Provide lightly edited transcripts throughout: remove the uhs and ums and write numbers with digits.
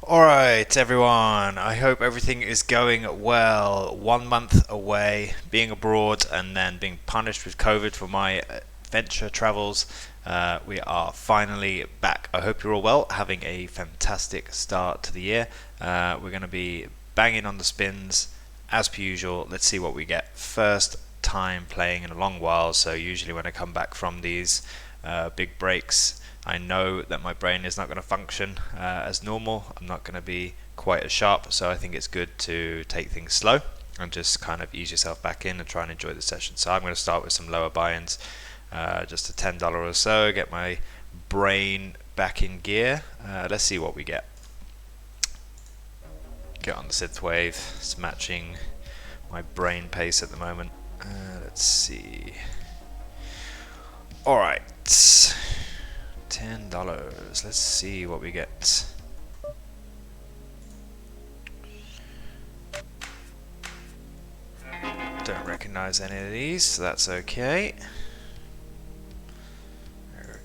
Alright, everyone, I hope everything is going well. 1 month away, being abroad, and then being punished with COVID for my adventure travels. We are finally back. I hope you're all well, having a fantastic start to the year. We're going to be banging on the spins as per usual. Let's see what we get. First time playing in a long while, so usually when I come back from these big breaks, I know that my brain is not going to function as normal. I'm not going to be quite as sharp, so I think it's good to take things slow and just kind of ease yourself back in and try and enjoy the session. So I'm going to start with some lower buy-ins, just a $10 or so, get my brain back in gear. Let's see what we get. Get on the synth wave. It's matching my brain pace at the moment. Let's see. Alright. $10. Let's see what we get. Don't recognize any of these, so that's okay.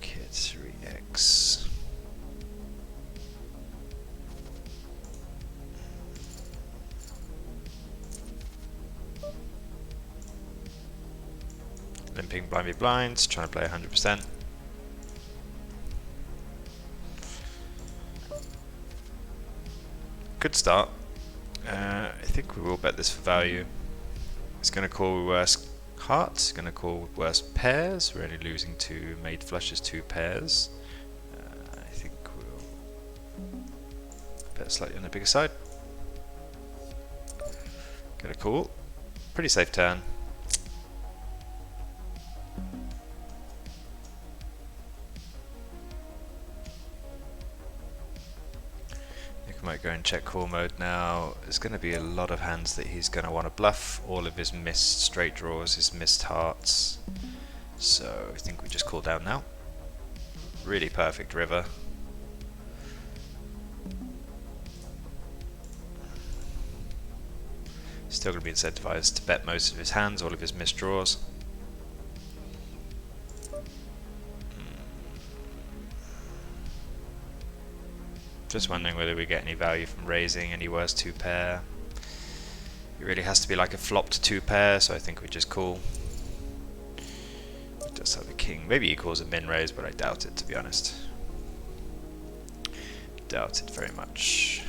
Kit 3x. Limping blind v blinds, trying to play 100%. Good start. I think we will bet this for value. It's going to call worse hearts, it's going to call worse pairs. We're only losing two made flushes, two pairs. I think we'll bet slightly on the bigger side. Get a call. Pretty safe turn. Might go in check call mode now. There's going to be a lot of hands that he's going to want to bluff. All of his missed straight draws, his missed hearts. So I think we just call down now. Really perfect river. Still going to be incentivized to bet most of his hands, all of his missed draws. Just wondering whether we get any value from raising any worse two pair. It really has to be like a flopped two pair, so I think we just call. Does have a king. Maybe he calls a min raise, but I doubt it, to be honest. Doubt it very much.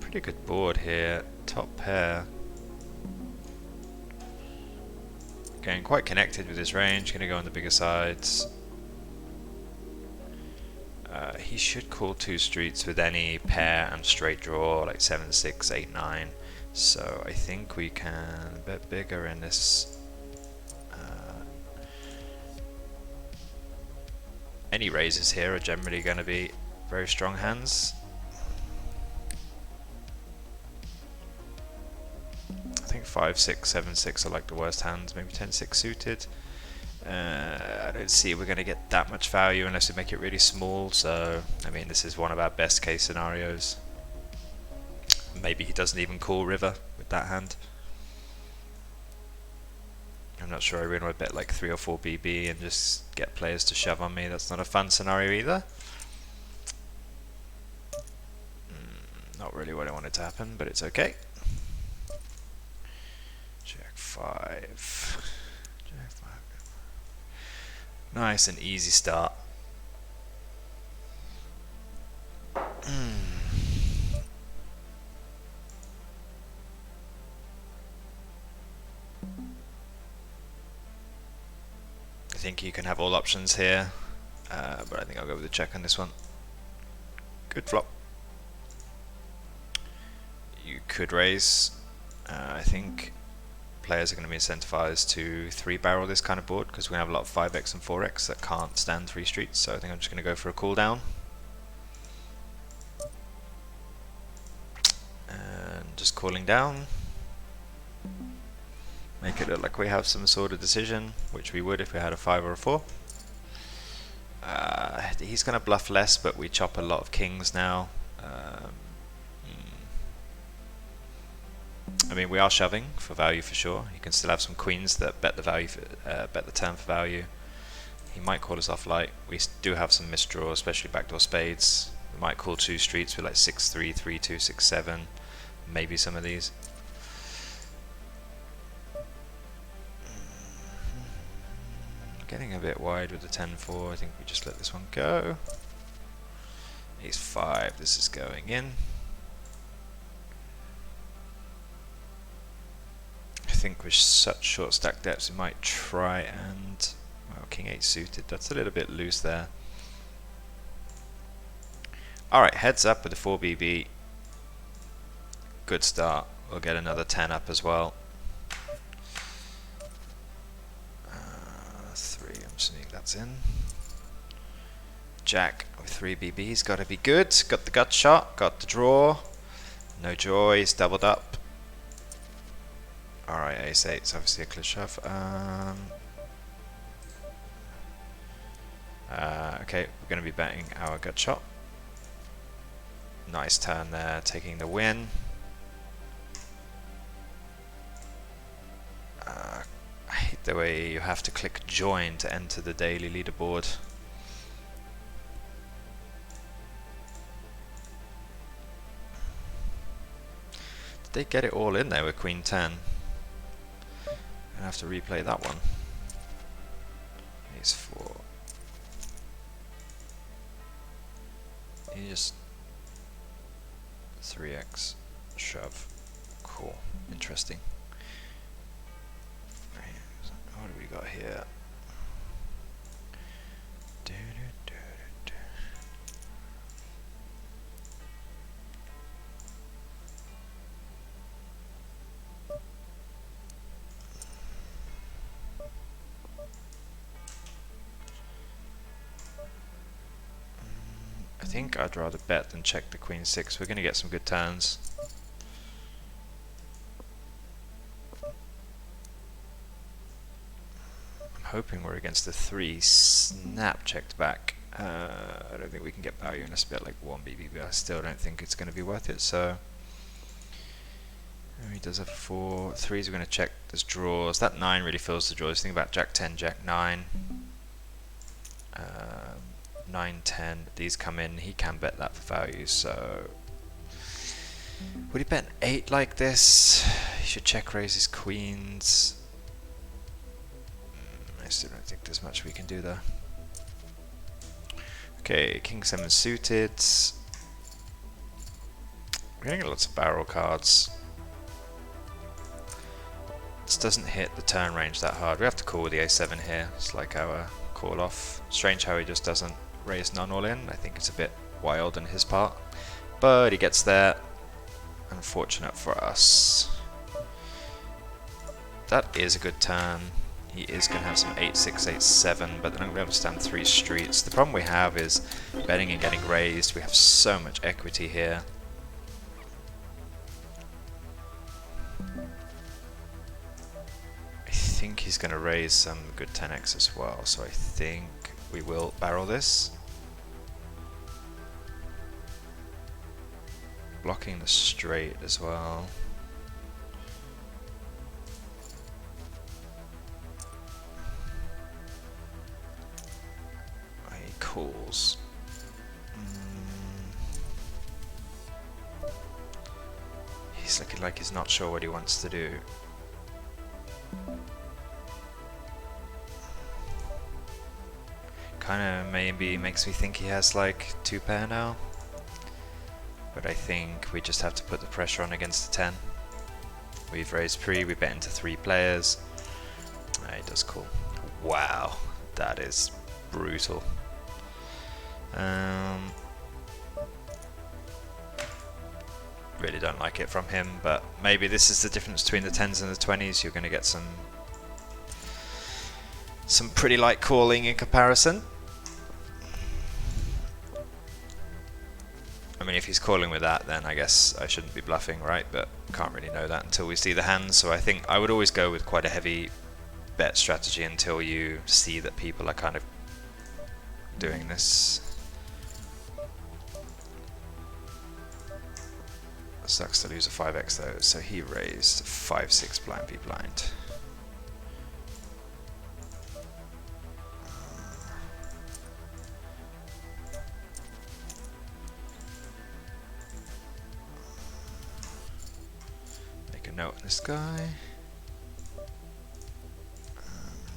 Pretty good board here. Top pair. Getting quite connected with his range. Going to go on the bigger sides. He should call two streets with any pair and straight draw, like 7, 6, 8, 9. So I think we can bet bigger in this. Any raises here are generally going to be very strong hands. I think 5, 6, 7, 6 are like the worst hands, maybe 10, 6 suited. I don't see we're going to get that much value unless we make it really small, so I mean this is one of our best case scenarios. Maybe he doesn't even call river with that hand. I'm not sure I really want to bet like 3 or 4 BB and just get players to shove on me. That's not a fun scenario either. Not really what I wanted to happen, but it's okay. Jack 5. Nice and easy start. I think you can have all options here, but I think I'll go with a check on this one. Good flop. You could raise. I think players are going to be incentivized to 3-barrel this kind of board because we have a lot of 5x and 4x that can't stand 3 streets, so I think I'm just going to go for a cooldown. And just calling down. Make it look like we have some sort of decision, which we would if we had a 5 or a 4. He's going to bluff less, but we chop a lot of kings now. I mean, we are shoving for value for sure. You can still have some queens that bet the value, bet the turn for value. He might call us off light. We do have some misdraws, especially backdoor spades. We might call 2 streets with like 6-3, 3-2, 6-7. Maybe some of these. Getting a bit wide with the 10-4. I think we just let this one go. Ace 5. This is going in. I think with such short stack depths, we might try and... Well, King 8 suited. That's a little bit loose there. Alright, heads up with the 4BB. Good start. We'll get another 10 up as well. 3, I'm assuming that's in. Jack with 3 BBs, gotta be good. Got the gut shot, got the draw. No joy, he's doubled up. Alright, ace 8 is obviously a clear shove. Okay, we're gonna be betting our gut shot. Nice turn there, taking the win. I hate the way you have to click join to enter the daily leaderboard. Did they get it all in there with Queen 10? I have to replay that one. Ace 4. You just 3x shove. Cool. Interesting. What do we got here? I think I'd rather bet than check the Queen 6. We're going to get some good turns. Hoping we're against the 3. Snap checked back. I don't think we can get value unless we bet like 1 BB, but I still don't think it's going to be worth it. So he does have 4. 3s we're going to check. There's draws. That 9 really fills the draws. Think about Jack 10, Jack 9, 9, 10. These come in. He can bet that for value. So would he bet an 8 like this? He should check raise his queens. I still don't think there's much we can do there. Okay, King 7 suited. We're getting lots of barrel cards. This doesn't hit the turn range that hard. We have to call with the A7 here. It's like our call off. Strange how he just doesn't raise none all in. I think it's a bit wild on his part. But he gets there. Unfortunate for us. That is a good turn. He is going to have some 8-6, 8-7, but then I'm going to be able to stand 3 streets. The problem we have is betting and getting raised. We have so much equity here. I think he's going to raise some good 10x as well, so I think we will barrel this. Blocking the straight as well. Calls. He's looking like he's not sure what he wants to do. Kind of maybe makes me think he has like 2 pair now. But I think we just have to put the pressure on against the 10. We've raised pre, we bet into 3 players. He does call. Wow, that is brutal. Really don't like it from him, but maybe this is the difference between the 10s and the 20s. You're going to get some pretty light calling in comparison. I mean, if he's calling with that, then I guess I shouldn't be bluffing, right? But can't really know that until we see the hands. So I think I would always go with quite a heavy bet strategy until you see that people are kind of doing this. Sucks to lose a 5x though, so he raised 5-6 blind be blind. note on this guy.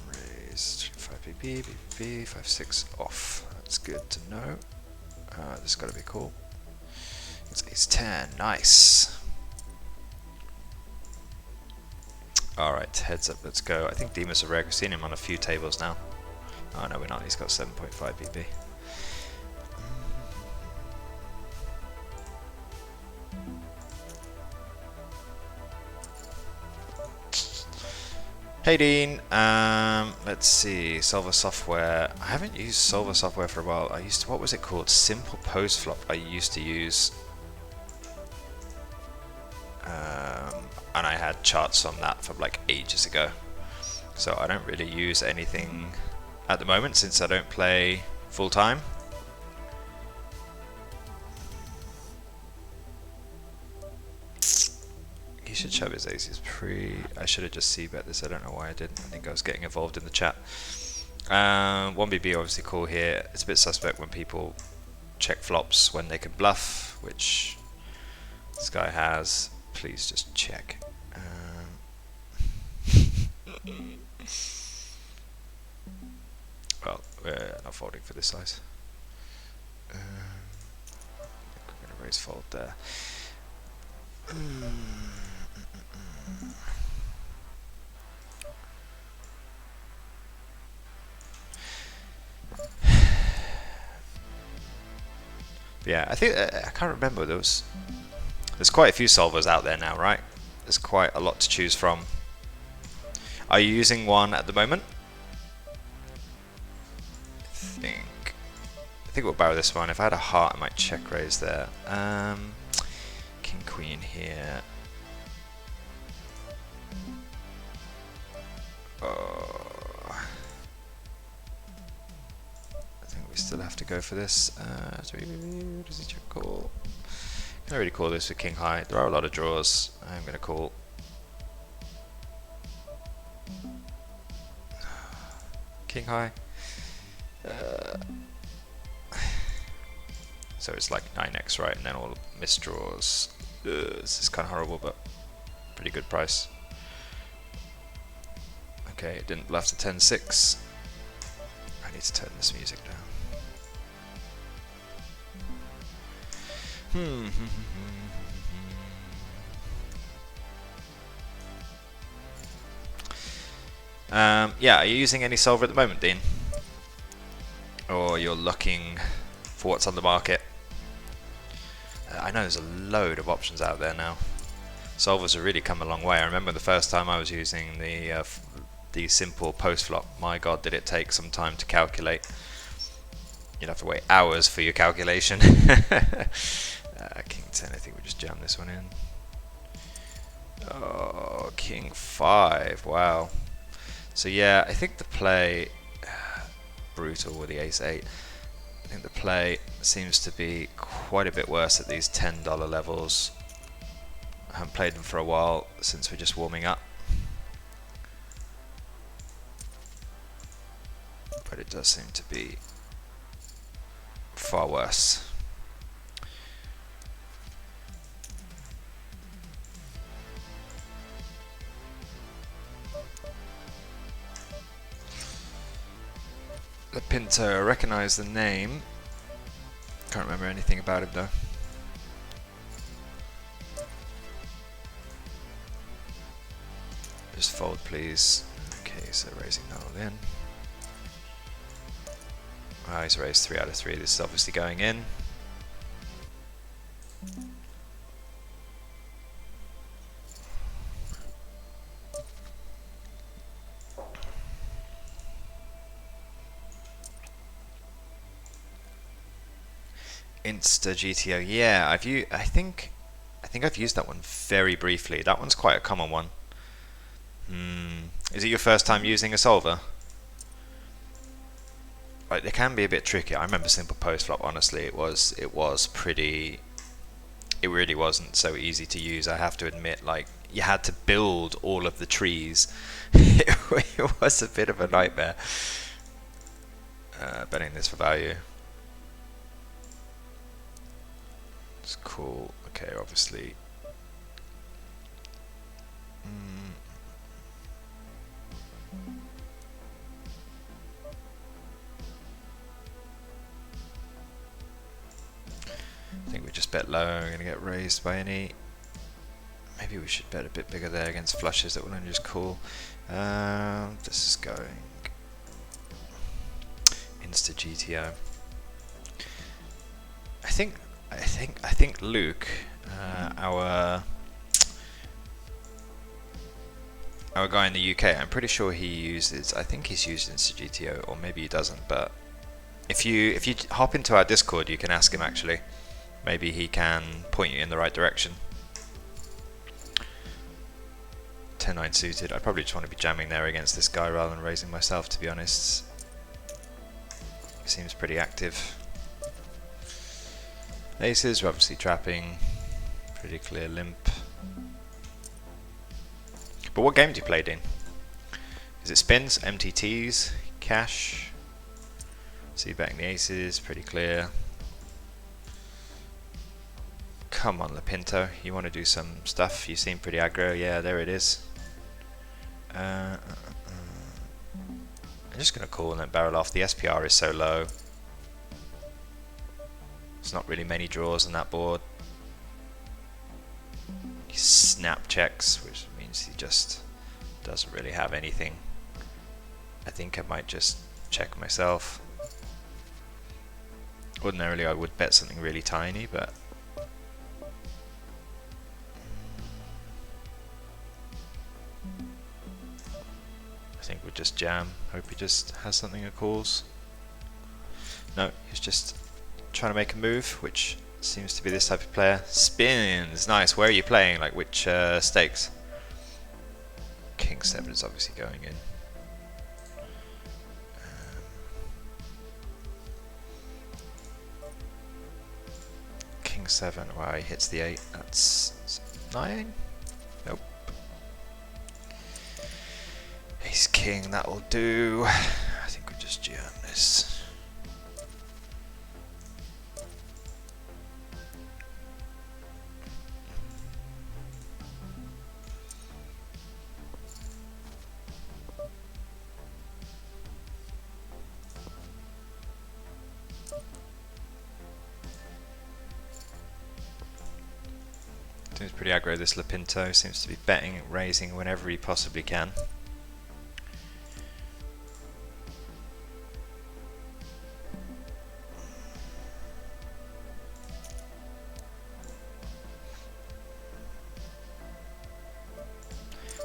Raise 5 BB, 5-6 off. That's good to know. This has got to be cool. It's ace 10, nice. Alright, heads up, let's go. I think Demas a reg, we've seen him on a few tables now. Oh no, we're not, he's got 7.5 BB. Hey Dean, let's see, Solver Software. I haven't used Solver Software for a while. I used to, what was it called? Simple Post Flop I used to use. And I had charts on that from like ages ago. So I don't really use anything at the moment since I don't play full time. He should shove his aces I should have just c-bet this, I don't know why I didn't. I think I was getting involved in the chat. 1BB obviously cool here. It's a bit suspect when people check flops when they can bluff, which this guy has. Please just check. Well, we're not folding for this size. I think we're going to raise fold there. Yeah, I think I can't remember. There's quite a few solvers out there now, right? There's quite a lot to choose from. Are you using one at the moment? I think we'll borrow this one. If I had a heart, I might check raise there. King Queen here. Oh. I think we still have to go for this. Does he check call? Can I really call this with King High? There are a lot of draws. I'm going to call. King High. So it's like 9x, right? And then all misdraws. This is kind of horrible, but pretty good price. Okay, it didn't bluff to 10-6. I need to turn this music down. Yeah, are you using any solver at the moment, Dean? Or you're looking for what's on the market? I know there's a load of options out there now. Solvers have really come a long way. I remember the first time I was using the simple post flop. My God, did it take some time to calculate. You'd have to wait hours for your calculation. King 10, I think we just jam this one in. Oh, King 5, wow. So yeah, I think the play, brutal with the ace 8. I think the play seems to be quite a bit worse at these $10 levels. I haven't played them for a while since we're just warming up. But it does seem to be far worse. The Pinto, I recognise the name. Can't remember anything about him though. Just fold, please. Okay, so raising that all in. Oh, he's raised 3 out of 3. This is obviously going in. Insta GTO, yeah, I think I've used that one very briefly. That one's quite a common one. Is it your first time using a solver? Like, they can be a bit tricky. I remember simple post flop. Honestly, it was pretty. It really wasn't so easy to use. I have to admit, like, you had to build all of the trees. It was a bit of a nightmare. Betting this for value. It's cool. Okay, obviously. I think we just bet low. We're going to get raised by any. Maybe we should bet a bit bigger there against flushes that will only just call. This is going insta GTO. I think Luke, our guy in the UK, I'm pretty sure he uses. I think he's used insta GTO, or maybe he doesn't. But if you hop into our Discord, you can ask him actually. Maybe he can point you in the right direction. 10-9 suited. I probably just want to be jamming there against this guy rather than raising myself, to be honest. He seems pretty active. Aces, we're obviously trapping. Pretty clear limp. But what game do you play, Dean? Is it spins, MTTs, cash? So you're betting the aces, pretty clear. Come on, Lapinto, you want to do some stuff? You seem pretty aggro. Yeah, there it is. I'm just going to call and then barrel off. The SPR is so low. There's not really many draws on that board. He snap checks, which means he just doesn't really have anything. I think I might just check myself. Ordinarily I would bet something really tiny, but I think we'll just jam. Hope he just has something that calls. No, he's just trying to make a move, which seems to be this type of player. Spins, nice. Where are you playing? Like which stakes? King 7 is obviously going in. King 7, wow, he hits the 8. That's 9? Nope. Ace King, that will do. I think we just jam this. Seems pretty aggro, this Lapinto. Seems to be betting, raising whenever he possibly can.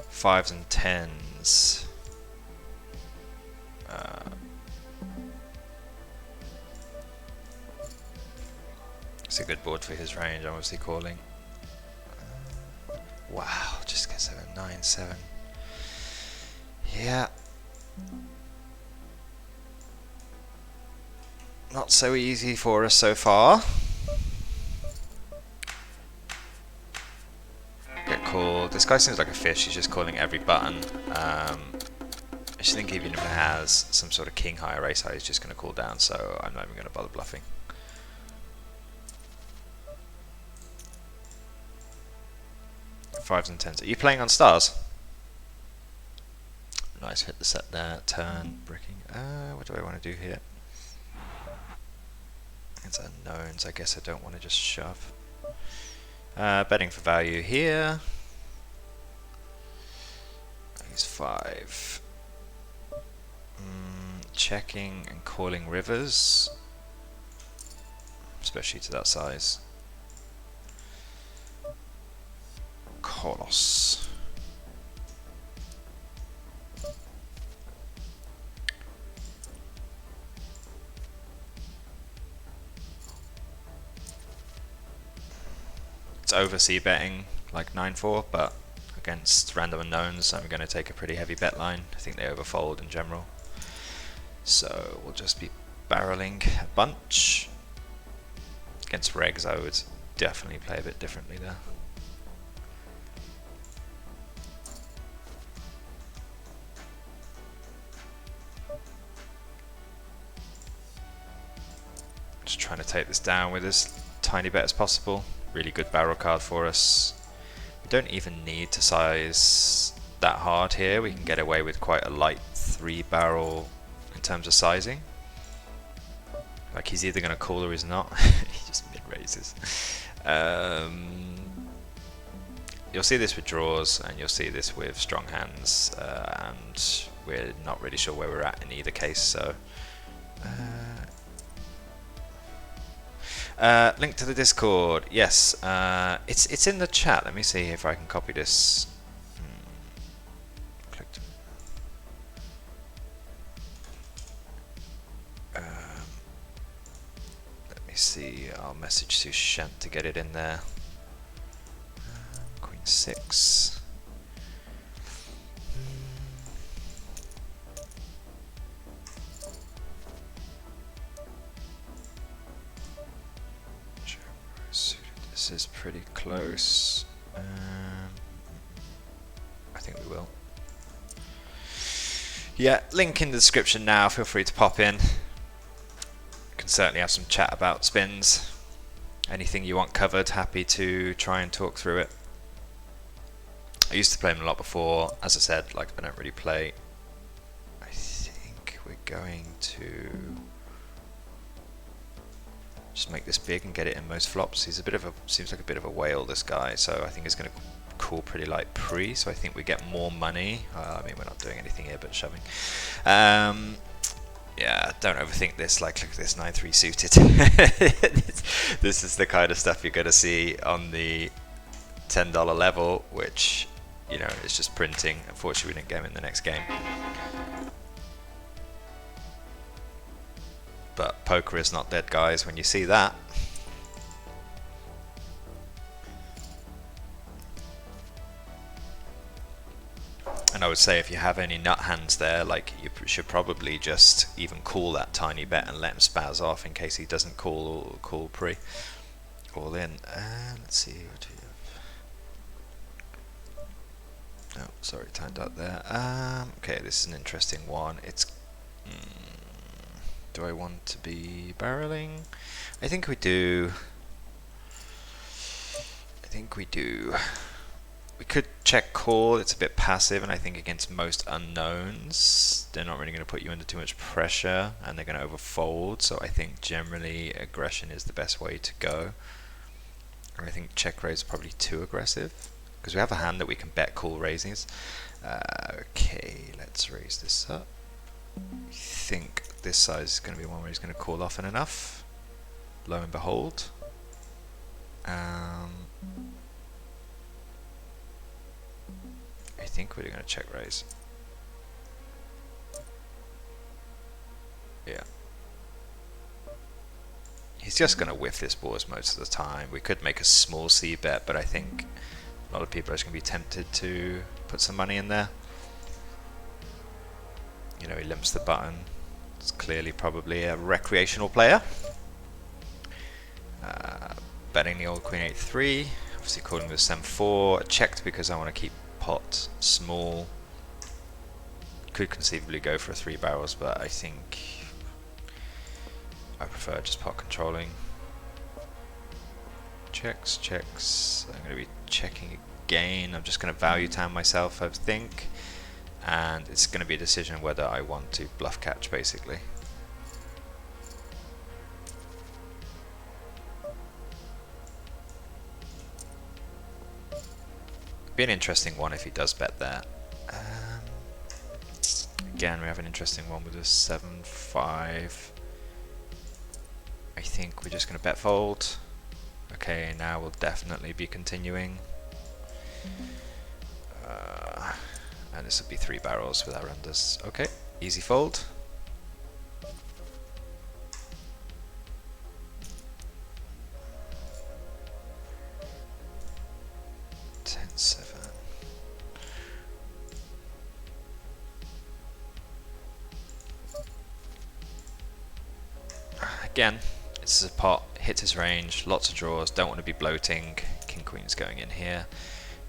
Fives and tens. It's a good board for his range, I'm obviously calling. Wow, just gets 7, 9, 7. Yeah. Not so easy for us so far. Get called. This guy seems like a fish, he's just calling every button. I just think even if it has some sort of king high or ace high, he's just going to call down, so I'm not even going to bother bluffing. Fives and tens. Are you playing on stars? Nice, hit the set there. Turn, bricking. What do I want to do here? It's unknowns. I guess I don't want to just shove. Betting for value here. He's 5. Checking and calling rivers, especially to that size. Kolos. It's oversea betting like 9-4, but against random unknowns I'm going to take a pretty heavy bet line. I think they overfold in general. So we'll just be barreling a bunch. Against regs I would definitely play a bit differently there. Just trying to take this down with as tiny bet as possible. Really good barrel card for us. Don't even need to size that hard here. We can get away with quite a light 3-barrel in terms of sizing. Like he's either going to call or he's not. He just mid-raises. You'll see this with draws and you'll see this with strong hands, and we're not really sure where we're at in either case. So link to the Discord, yes, it's in the chat. Let me see if I can copy this. Clicked. Let me see. I'll message Sushant to get it in there. Queen 6. This is pretty close. I think we will. Yeah, link in the description now. Feel free to pop in. Can certainly have some chat about spins. Anything you want covered, happy to try and talk through it. I used to play them a lot before. As I said, like I don't really play. I think we're going to just make this big and get it in most flops. He's a bit of a, seems like a bit of a whale, this guy, so I think he's going to call pretty light pre, so I think we get more money. I mean, we're not doing anything here but shoving. Yeah, don't overthink this. Like, look at this 9-3 suited. This is the kind of stuff you're going to see on the $10 level, which, you know, it's just printing. Unfortunately, we didn't get him in the next game. But poker is not dead, guys, when you see that. And I would say if you have any nut hands there, like you should probably just even call that tiny bet and let him spaz off in case he doesn't call pre. All in. Let's see. What do you have? Oh, sorry, timed out there. Okay, this is an interesting one. It's. Do I want to be barreling? I think we do. We could check call. It's a bit passive, and I think against most unknowns, they're not really going to put you under too much pressure, and they're going to overfold. So I think generally aggression is the best way to go. And I think check raise is probably too aggressive because we have a hand that we can bet call raises. Okay, let's raise this up. I think this size is going to be one where he's going to call often enough. Lo and behold. I think we're going to check raise. Yeah. He's just going to whiff this board most of the time. We could make a small C bet, but I think a lot of people are just going to be tempted to put some money in there. You know, he limps the button. It's clearly probably a recreational player. Betting the old Queen 8-3. Obviously calling with Sem4. Checked because I want to keep pot small. Could conceivably go for a 3 barrels, but I think I prefer just pot controlling. Checks, checks. I'm going to be checking again. I'm just going to value time myself, I think. And it's going to be a decision whether I want to bluff catch, basically. Be an interesting one if he does bet there. Again, we have an interesting one with a 7-5. I think we're just going to bet fold. Okay, now we'll definitely be continuing. And this will be 3 barrels with our unders. Okay, easy fold. Again, this is a pot, hits his range, lots of draws, don't want to be bloating. King Queen's going in here.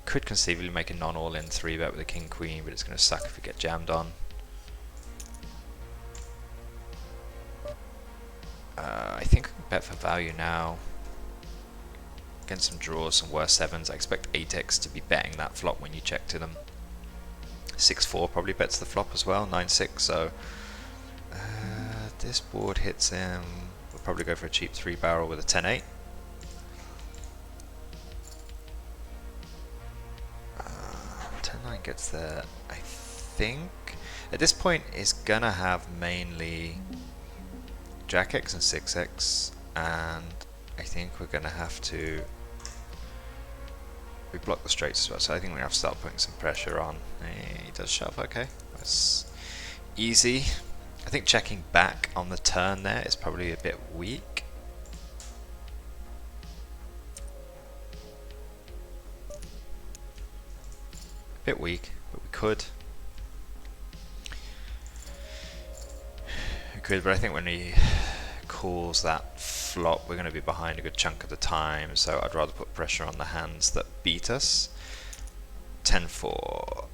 Could conceivably make a non-all-in 3-bet with a King Queen, but it's going to suck if we get jammed on. I think I can bet for value now. against some draws, some worse sevens. I expect 8x to be betting that flop when you check to them. 6-4 probably bets the flop as well, 9-6, so this board hits him. We'll probably go for a cheap 3-barrel with a 10-8. 10-9 gets there, I think. At this point, it's gonna have mainly Jack X and 6x, and I think we're gonna have to. We block the straights as well, so I think we have to start putting some pressure on. He does shove, okay. That's easy. I think checking back on the turn there is probably a bit weak. A bit weak, but we could. But I think when he calls that flop, we're going to be behind a good chunk of the time, so I'd rather put pressure on the hands that beat us. 10-4.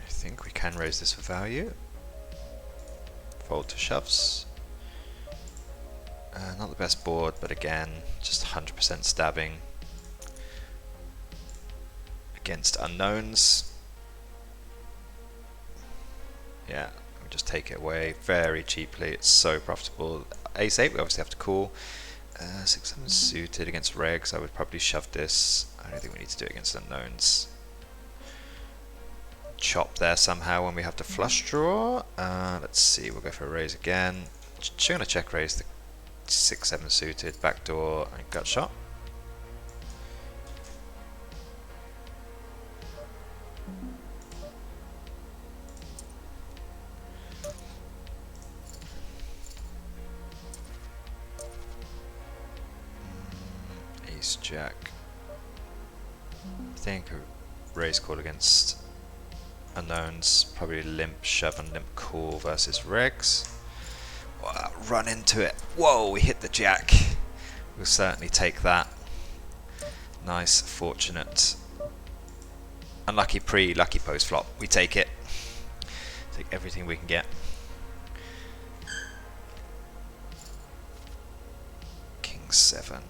I think we can raise this for value. Fold to shoves. Not the best board, but again, just 100% stabbing against unknowns. Yeah, we just take it away very cheaply. It's so profitable. Ace-8, we obviously have to call. 6-7 suited against regs. I would probably shove this. I don't think we need to do it against unknowns. Chop there somehow when we have to flush draw. Let's see, we'll go for a raise again. Just gonna check raise the 6-7 suited, backdoor, and gut shot. Ace jack. I think a raise call against unknowns, probably limp shove and limp call versus regs. Wow, run into it. Whoa, we hit the jack. We'll certainly take that. Nice, fortunate. Unlucky pre, lucky post flop. We take it. Take everything we can get. King 7.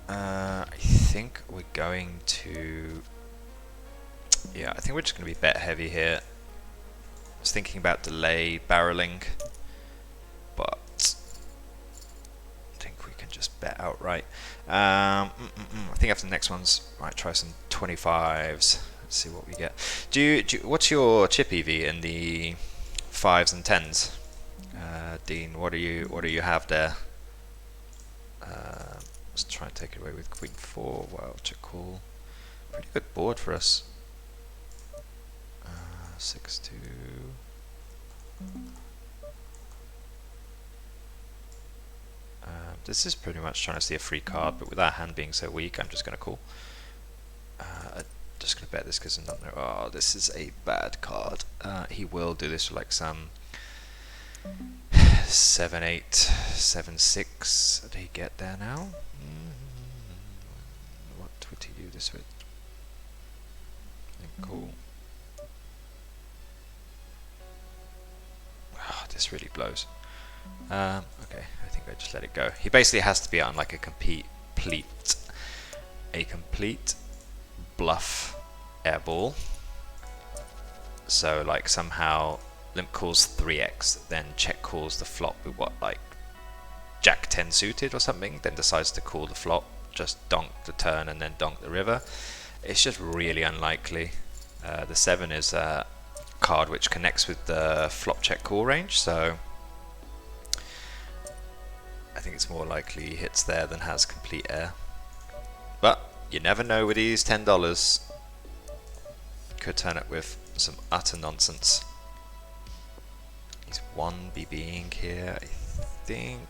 I think we're going to. Yeah, I think we're just going to be bet heavy here. I was thinking about delay barreling, but I think we can just bet outright. I think after the next ones, might try some 25s. Let's see what we get. What's your chip EV in the 5s and 10s? Dean, what do you have there? Let's try and take it away with Queen 4. Wow, check call. Pretty good board for us. 6-2. This is pretty much trying to see a free card, but with our hand being so weak, I'm just going to call. I'm just going to bet this because I'm not there. Oh, this is a bad card. He will do this for like some 7-8, 7-6. Did he get there now? What would he do this with? Cool. Oh, this really blows. Okay, I think I just let it go. He basically has to be on like a complete bluff airball. So like somehow limp calls 3x, then check calls the flop with what, like Jack 10 suited or something, then decides to call the flop, just donk the turn and then donk the river. It's just really unlikely. The 7 is a card which connects with the flop check call range, so I think it's more likely he hits there than has complete air. But you never know with these $10. Could turn it with some utter nonsense. He's 1 BBing here, I think.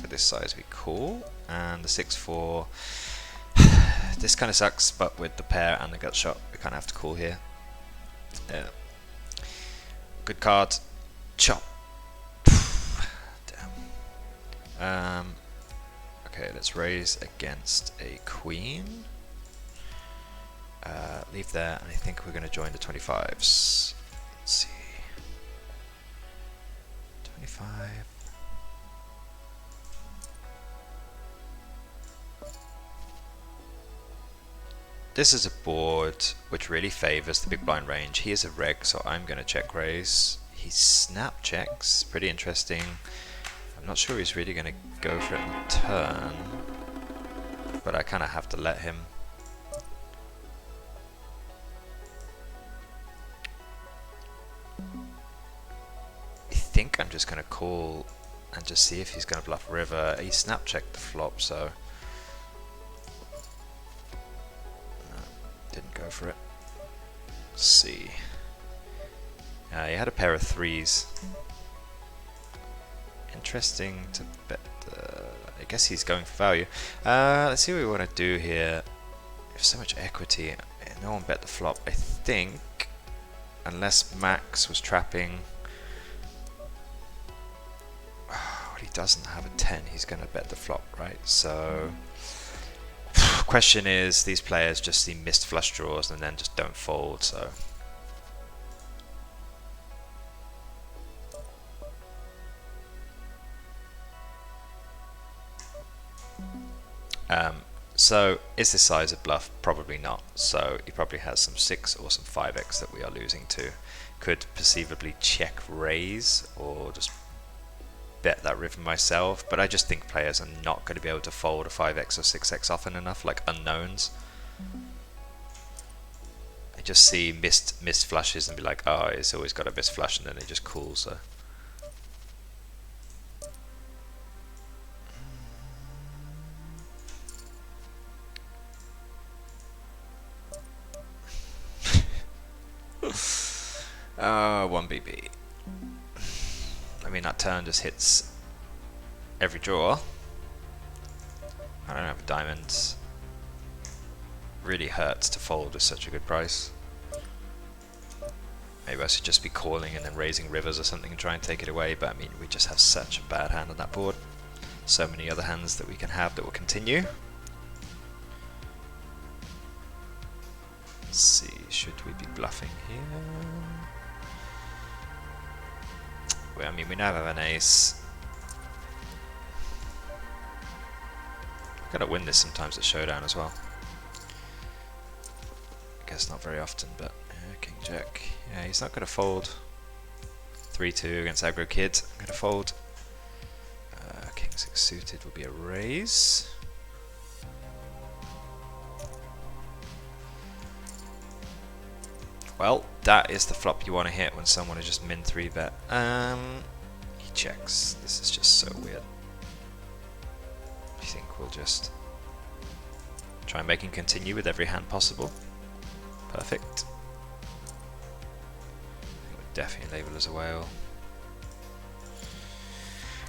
For this size we call, and the 6-4. This kind of sucks, but with the pair and the gut shot, we kind of have to call here. Yeah. Good card. Chop. Damn. Okay, let's raise against a queen. Leave there, and I think we're going to join the 25s. Let's see. 25. This is a board which really favors the big blind range. He is a reg, so I'm going to check raise. He snap checks, pretty interesting. I'm not sure he's really going to go for it on the turn, but I kind of have to let him. I think I'm just going to call and just see if he's going to bluff river. He snap checked the flop, so didn't go for it. Let's see. He had a pair of threes. Interesting to bet. I guess he's going for value. Let's see what we want to do here. There's so much equity. No one bet the flop. I think, unless Max was trapping. Well, he doesn't have a 10. He's going to bet the flop, right? So, question is, these players just see missed flush draws and then just don't fold. So. So is this size a bluff? Probably not. So he probably has some 6 or some 5x that we are losing to. Could perceivably check raise or just bet that river myself, but I just think players are not going to be able to fold a 5x or 6x often enough, like unknowns. I just see missed flushes and be like, oh, it's always got a missed flush, and then they just cool. So. One BB. I mean, that turn just hits every draw. I don't have diamonds. Really hurts to fold with such a good price. Maybe I should just be calling and then raising rivers or something and try and take it away, but I mean, we just have such a bad hand on that board. So many other hands that we can have that will continue. Let's see, should we be bluffing here? Well, I mean, we now have an ace. Gotta win this sometimes at showdown as well. I guess not very often, but yeah, King Jack. Yeah, he's not gonna fold. 3-2 against aggro kid. I'm gonna fold. King 6 suited will be a raise. Well, that is the flop you want to hit when someone is just min 3 bet. He checks. This is just so weird. I think we'll just try and make him continue with every hand possible. Perfect. We'll definitely label as a whale.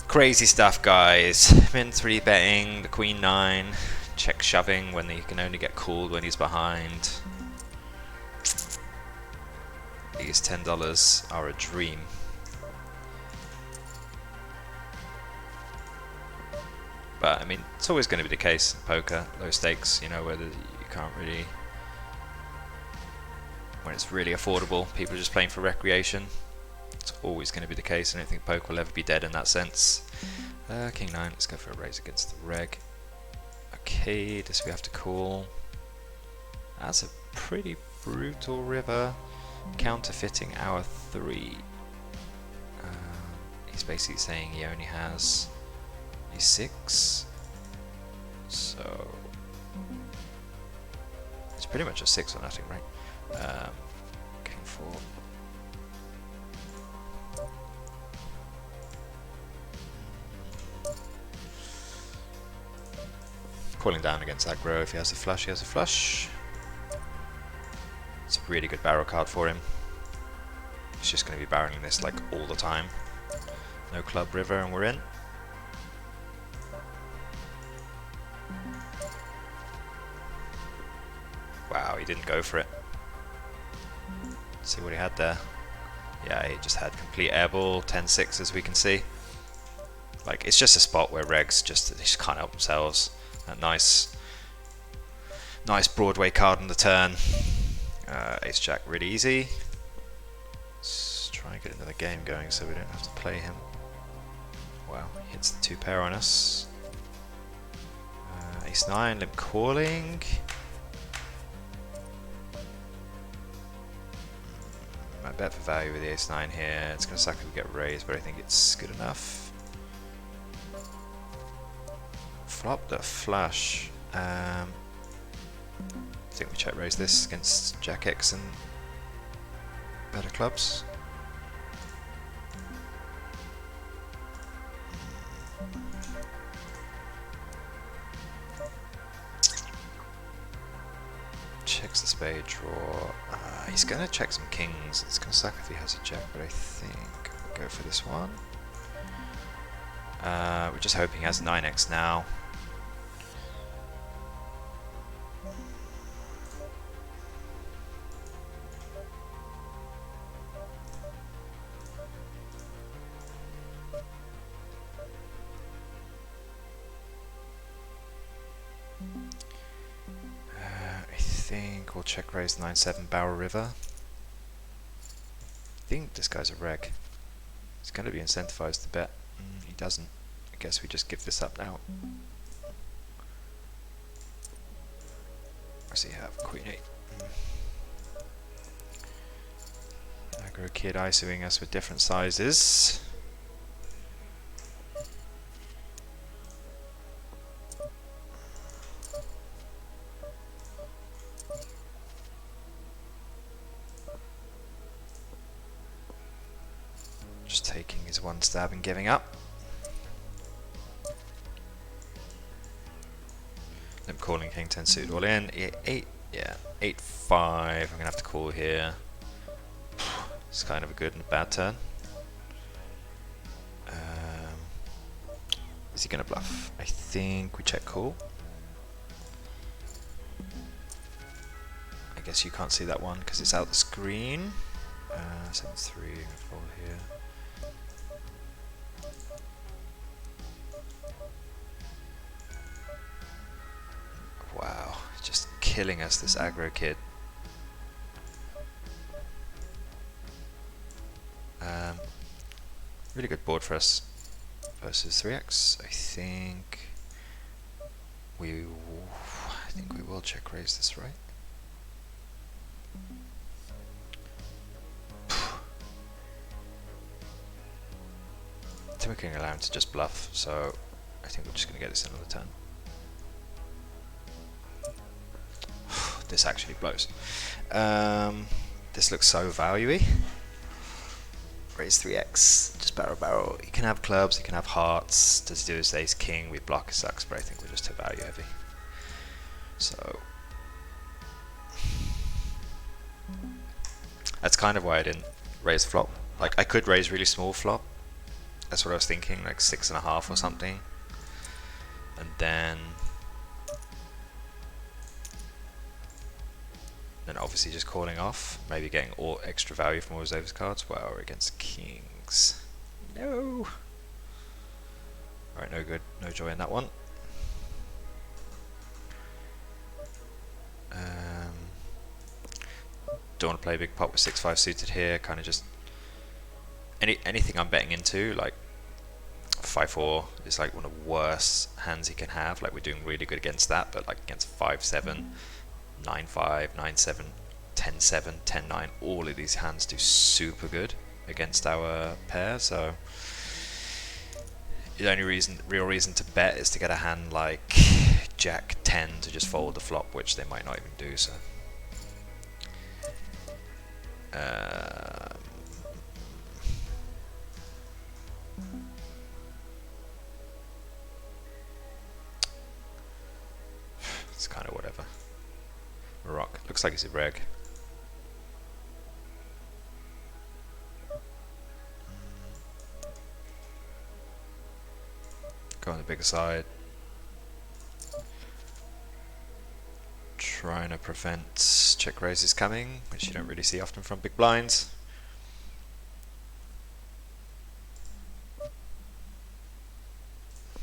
Crazy stuff, guys. Min 3 betting, the queen 9, check shoving when he can only get called when he's behind. These $10 are a dream. But I mean, it's always going to be the case in poker, low stakes, you know, whether you can't really, when it's really affordable, people are just playing for recreation. It's always going to be the case. I don't think poker will ever be dead in that sense. King 9, let's go for a raise against the reg. Okay, does we have to call? That's a pretty brutal river. Counterfeiting our 3. He's basically saying he only has a 6, so it's pretty much a 6 or nothing, right? King 4. Calling down against aggro. If he has a flush, he has a flush. It's a really good barrel card for him. He's just going to be barreling this like all the time. No club river and we're in. Wow, he didn't go for it. Let's see what he had there. Yeah, he just had complete airball, 10-6 as we can see. Like, it's just a spot where regs they just can't help themselves. That nice Broadway card on the turn. Ace Jack really easy. try and get another game going so we don't have to play him. Wow, he hits the 2 pair on us. Ace 9, limp calling. Might bet for value with the ace 9 here. It's going to suck if we get raised, but I think it's good enough. Flop the flush. I think we check raise this against Jack X and better clubs. Checks the spade draw. He's going to check some kings. It's going to suck if he has a jack, but I think we'll go for this one. We're just hoping he has 9x now. I think we'll check raise 9-7 barrel river. I think this guy's a reg. He's going to be incentivized to bet. He doesn't. I guess we just give this up now. What's he have? Queen 8. Aggro kid ISOing us with different sizes. Just taking his 1 stab and giving up. Limp calling king 10 suited all in. 8, yeah, 8-5. I'm gonna have to call here. It's kind of a good and a bad turn. Is he gonna bluff? I think we check call. I guess you can't see that one because it's out the screen. 7-3, fold here. Wow, just killing us, this aggro kid. Really good board for us versus 3x. I think we will check raise this, right? I think we can allow him to just bluff, so I think we're just going to get this another turn. This actually blows. This looks so value-y. Raise 3x, just barrel. He can have clubs, he can have hearts. Does he do his ace king? We block, it sucks, but I think we're just too value heavy. So that's kind of why I didn't raise flop. Like, I could raise really small flop. That's what I was thinking, like 6.5 or something. And then obviously just calling off, maybe getting all extra value from all his overs cards. Wow, we're against kings. No. Alright, no good, no joy in that one. Don't want to play a big pot with 6-5 suited here. Kind of just anything I'm betting into, like 5-4 is like one of the worst hands he can have. Like, we're doing really good against that, but like against 5-7, 9-5, 9-7, 10-7, 10-9, all of these hands do super good against our pair. So the only real reason to bet is to get a hand like Jack 10 to just fold the flop, which they might not even do. So it's kind of whatever. Rock. Looks like it's a reg. Go on the bigger side. Trying to prevent check raises coming, which you don't really see often from big blinds.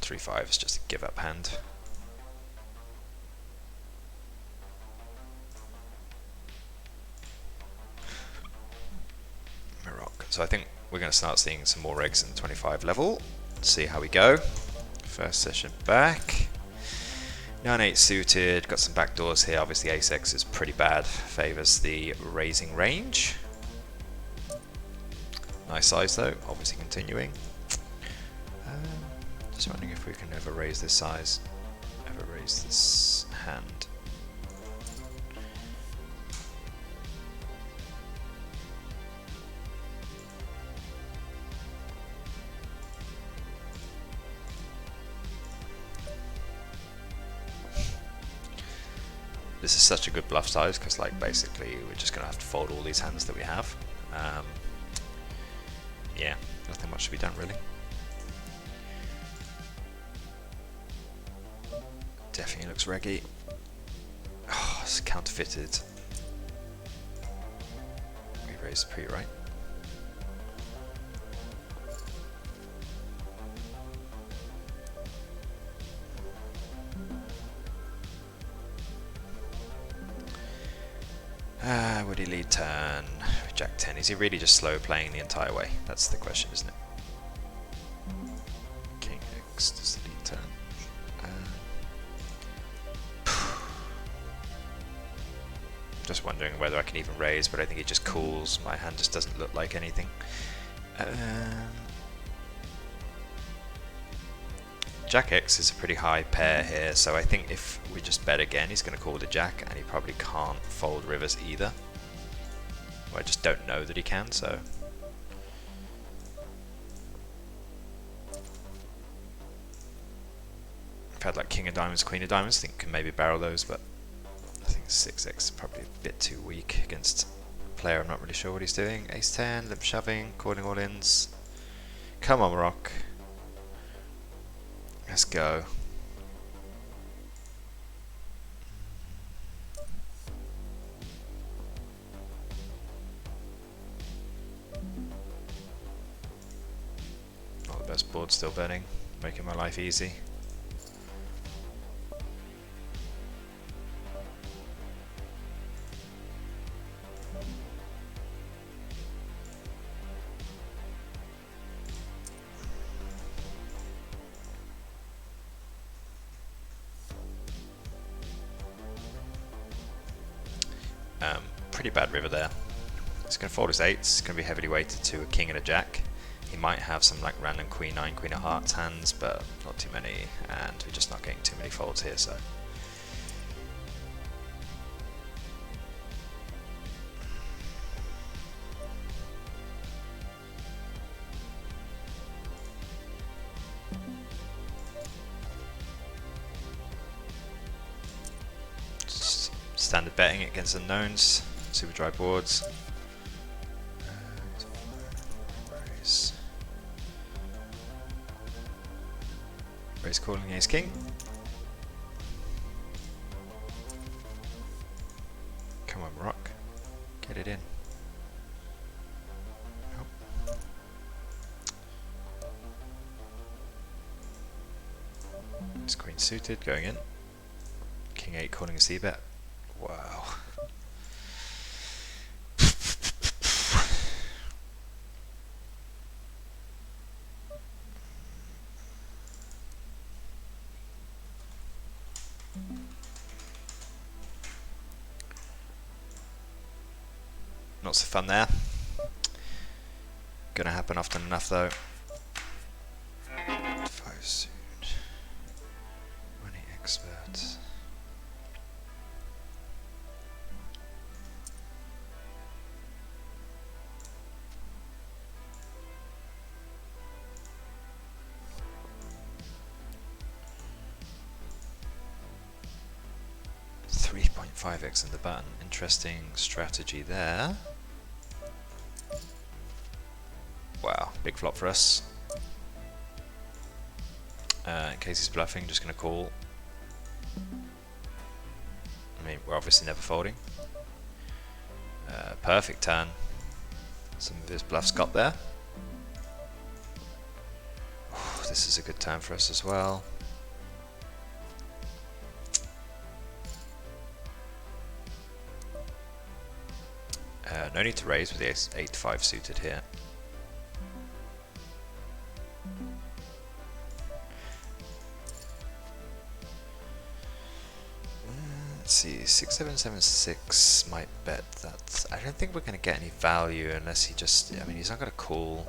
Three five is just a give up hand. So I think we're going to start seeing some more regs in the 25 level. See how we go. First session back. 9-8 suited, got some backdoors here. Obviously ace-x is pretty bad, favours the raising range. Nice size though, obviously continuing. Just wondering if we can ever raise this size, ever raise this hand. This is such a good bluff size because, like, basically we're just gonna have to fold all these hands that we have. Yeah, nothing much to be done really. Definitely looks reggy. Oh, it's counterfeited. We raised pre, right? Would he lead turn? Jack 10. Is he really just slow playing the entire way? That's the question, isn't it? King X does the lead turn. Just wondering whether I can even raise, but I think it just cools. My hand just doesn't look like anything. Jack X is a pretty high pair here, so I think if we just bet again, he's going to call the jack, and he probably can't fold rivers either. Well, I just don't know that he can, so. I've had like king of diamonds, queen of diamonds, I think can maybe barrel those, but I think 6x is probably a bit too weak against a player. I'm not really sure what he's doing. Ace 10, limp shoving, calling all ins. Come on, Rock. Let's go. Not the best board, still betting, making my life easy. Pretty bad river there. He's going to fold his eights. He's going to be heavily weighted to a king and a jack. He might have some like random queen 9, queen of hearts hands, but not too many, and we're just not getting too many folds here, so. Just standard betting against unknowns. Super dry boards. Raise calling ace king. Come on, Rock. Get it in. Oh. It's queen suited going in. King 8 calling a c-bet. Wow. Not so fun there. Gonna happen often enough though. 5 suit. Money expert. .5x in the button. Interesting strategy there. Wow, big flop for us. In case he's bluffing, just going to call. I mean, we're obviously never folding. Perfect turn. Some of his bluffs got there. This is a good turn for us as well. No need to raise with the ace 8-5 suited here. Let's see, 6776 might bet that. I don't think we're going to get any value unless he just. I mean, he's not going to call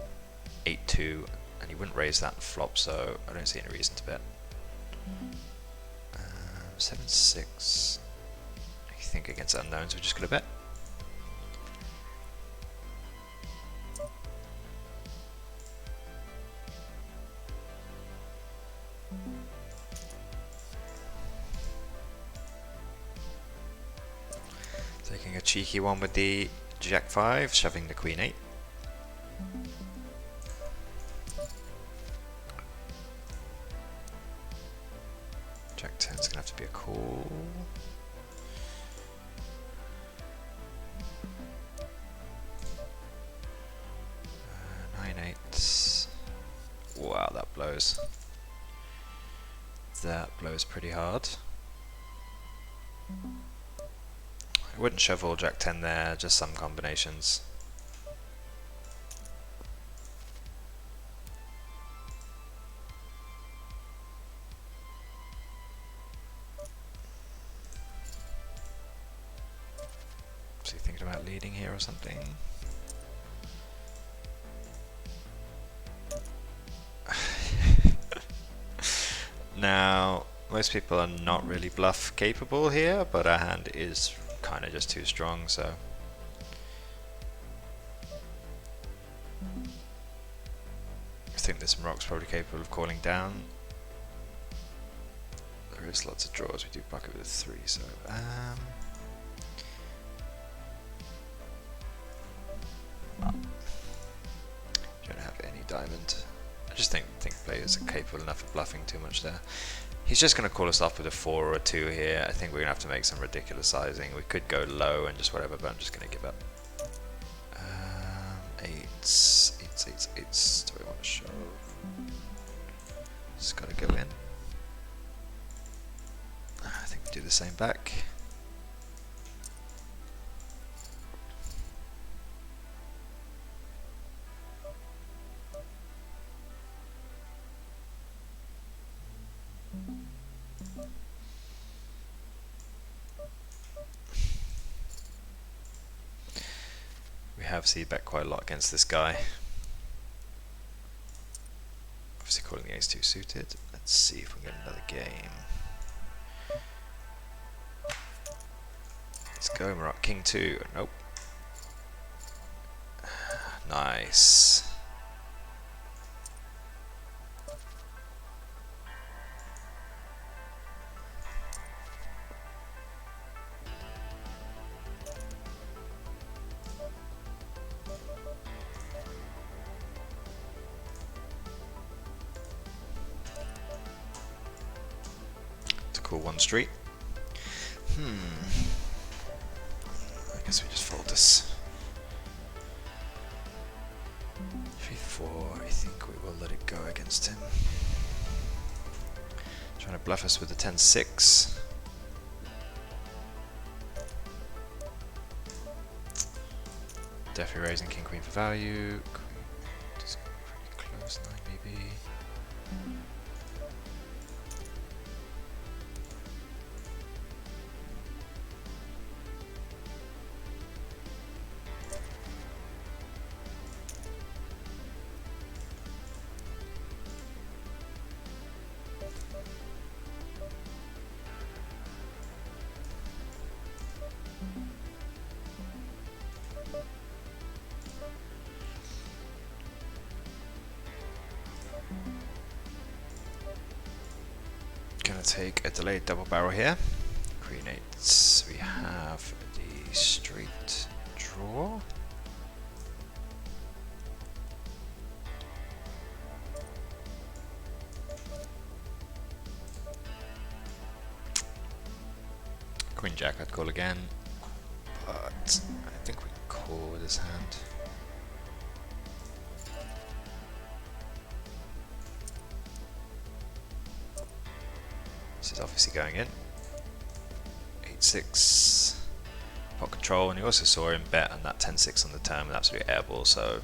8-2, and he wouldn't raise that flop, so I don't see any reason to bet. 7-6. I think against unknowns, we're just going to bet. Taking a cheeky one with the Jack 5, shoving the Queen 8. Jack 10 is going to have to be a call. 9-8. Wow, that blows. That blows pretty hard. I wouldn't shove all Jack 10 there, just some combinations. So you thinking about leading here or something? Now, most people are not really bluff capable here, but our hand is kind of just too strong, so I think this rock's probably capable of calling down. There is lots of draws. We do bucket with a 3, so don't have any diamond. I just think players are capable enough of bluffing too much there. He's just going to call us off with a 4 or a 2 here. I think we're going to have to make some ridiculous sizing. We could go low and just whatever, but I'm just going to give up. 8s. Do we want to shove? Just got to go in. I think we do the same back. Have c-bet quite a lot against this guy. Obviously calling the ace 2 suited. Let's see if we can get another game. Let's go, we're up king 2. Nope. Nice. Cool one street. I guess we just fold this. 3-4. I think we will let it go against him. Trying to bluff us with the 10-6. Definitely raising king queen for value. Queen just pretty close, 9 maybe. Gonna take a delayed double barrel here. Queen 8s. We have the straight draw. Queen Jack I'd call again, but I think we can call with his hand. This is obviously going in. 8-6. Pot control, and you also saw him bet on that 10-6 on the turn with absolute airball, so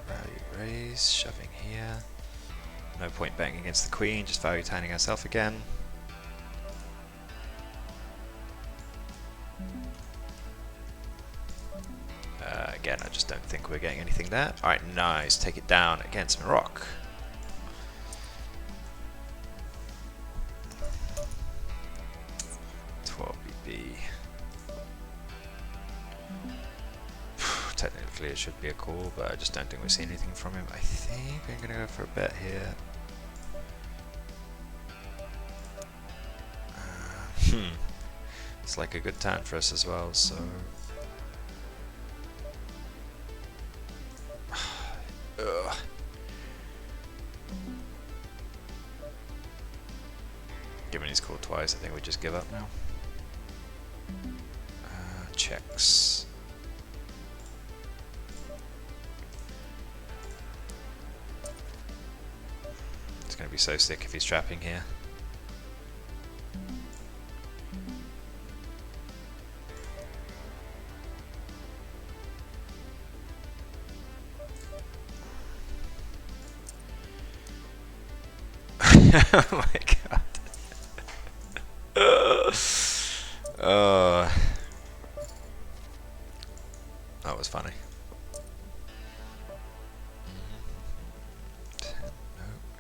value raise, shoving here. No point betting against the queen, just value tanning ourselves again. Again, I just don't think we're getting anything there. Alright, nice. Take it down against Maroc. Technically it should be a call, but I just don't think we see anything from him. I think I'm going to go for a bet here. It's like a good turn for us as well, so... Ugh. Given he's called twice, I think we just give up now. Checks. It's going to be so sick if he's trapping here. Oh my god. That was funny.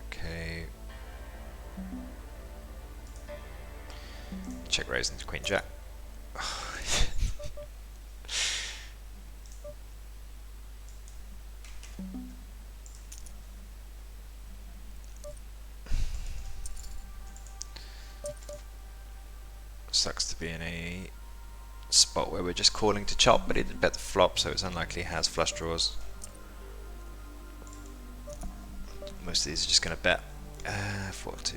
Okay. Check raise into Queen Jack. Sucks to be in a spot where we're just calling to chop, but he did bet the flop, so it's unlikely he has flush draws. Most of these are just going to bet 4-2.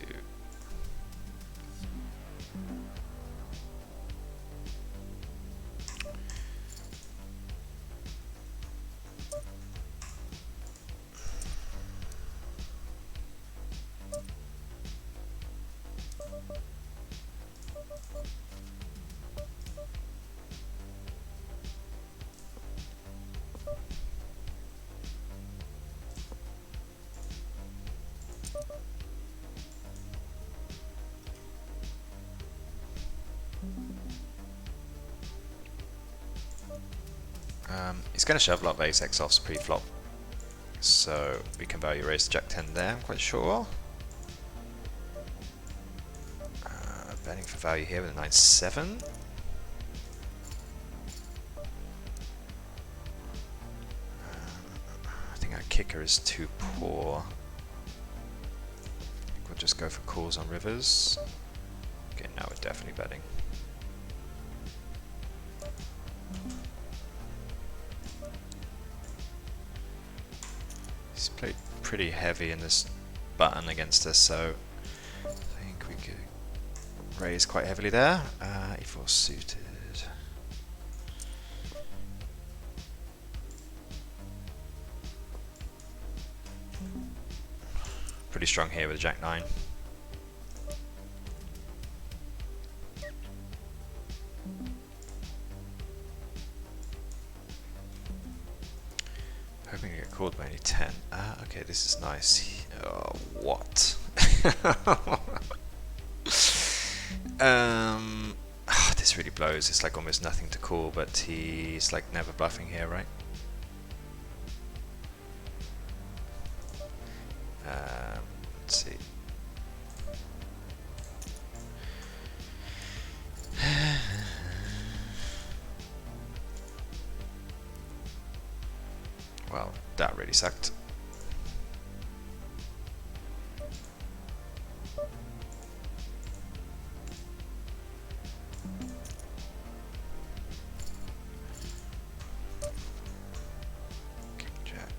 He's going to shove a lot of ace-x offs pre-flop, so we can value raise to Jack-10 there, I'm quite sure. Betting for value here with a 9-7. I think our kicker is too poor. I think we'll just go for calls on rivers. Okay, now we're definitely betting. He's played pretty heavy in this button against us, so I think we could raise quite heavily there. E4 suited. Pretty strong here with Jack-9. Hoping to get called by any 10. Okay, this is nice. Oh, what? This really blows. It's like almost nothing to call, but he's like never bluffing here, right? Let's see. Well, that really sucked. King Jack.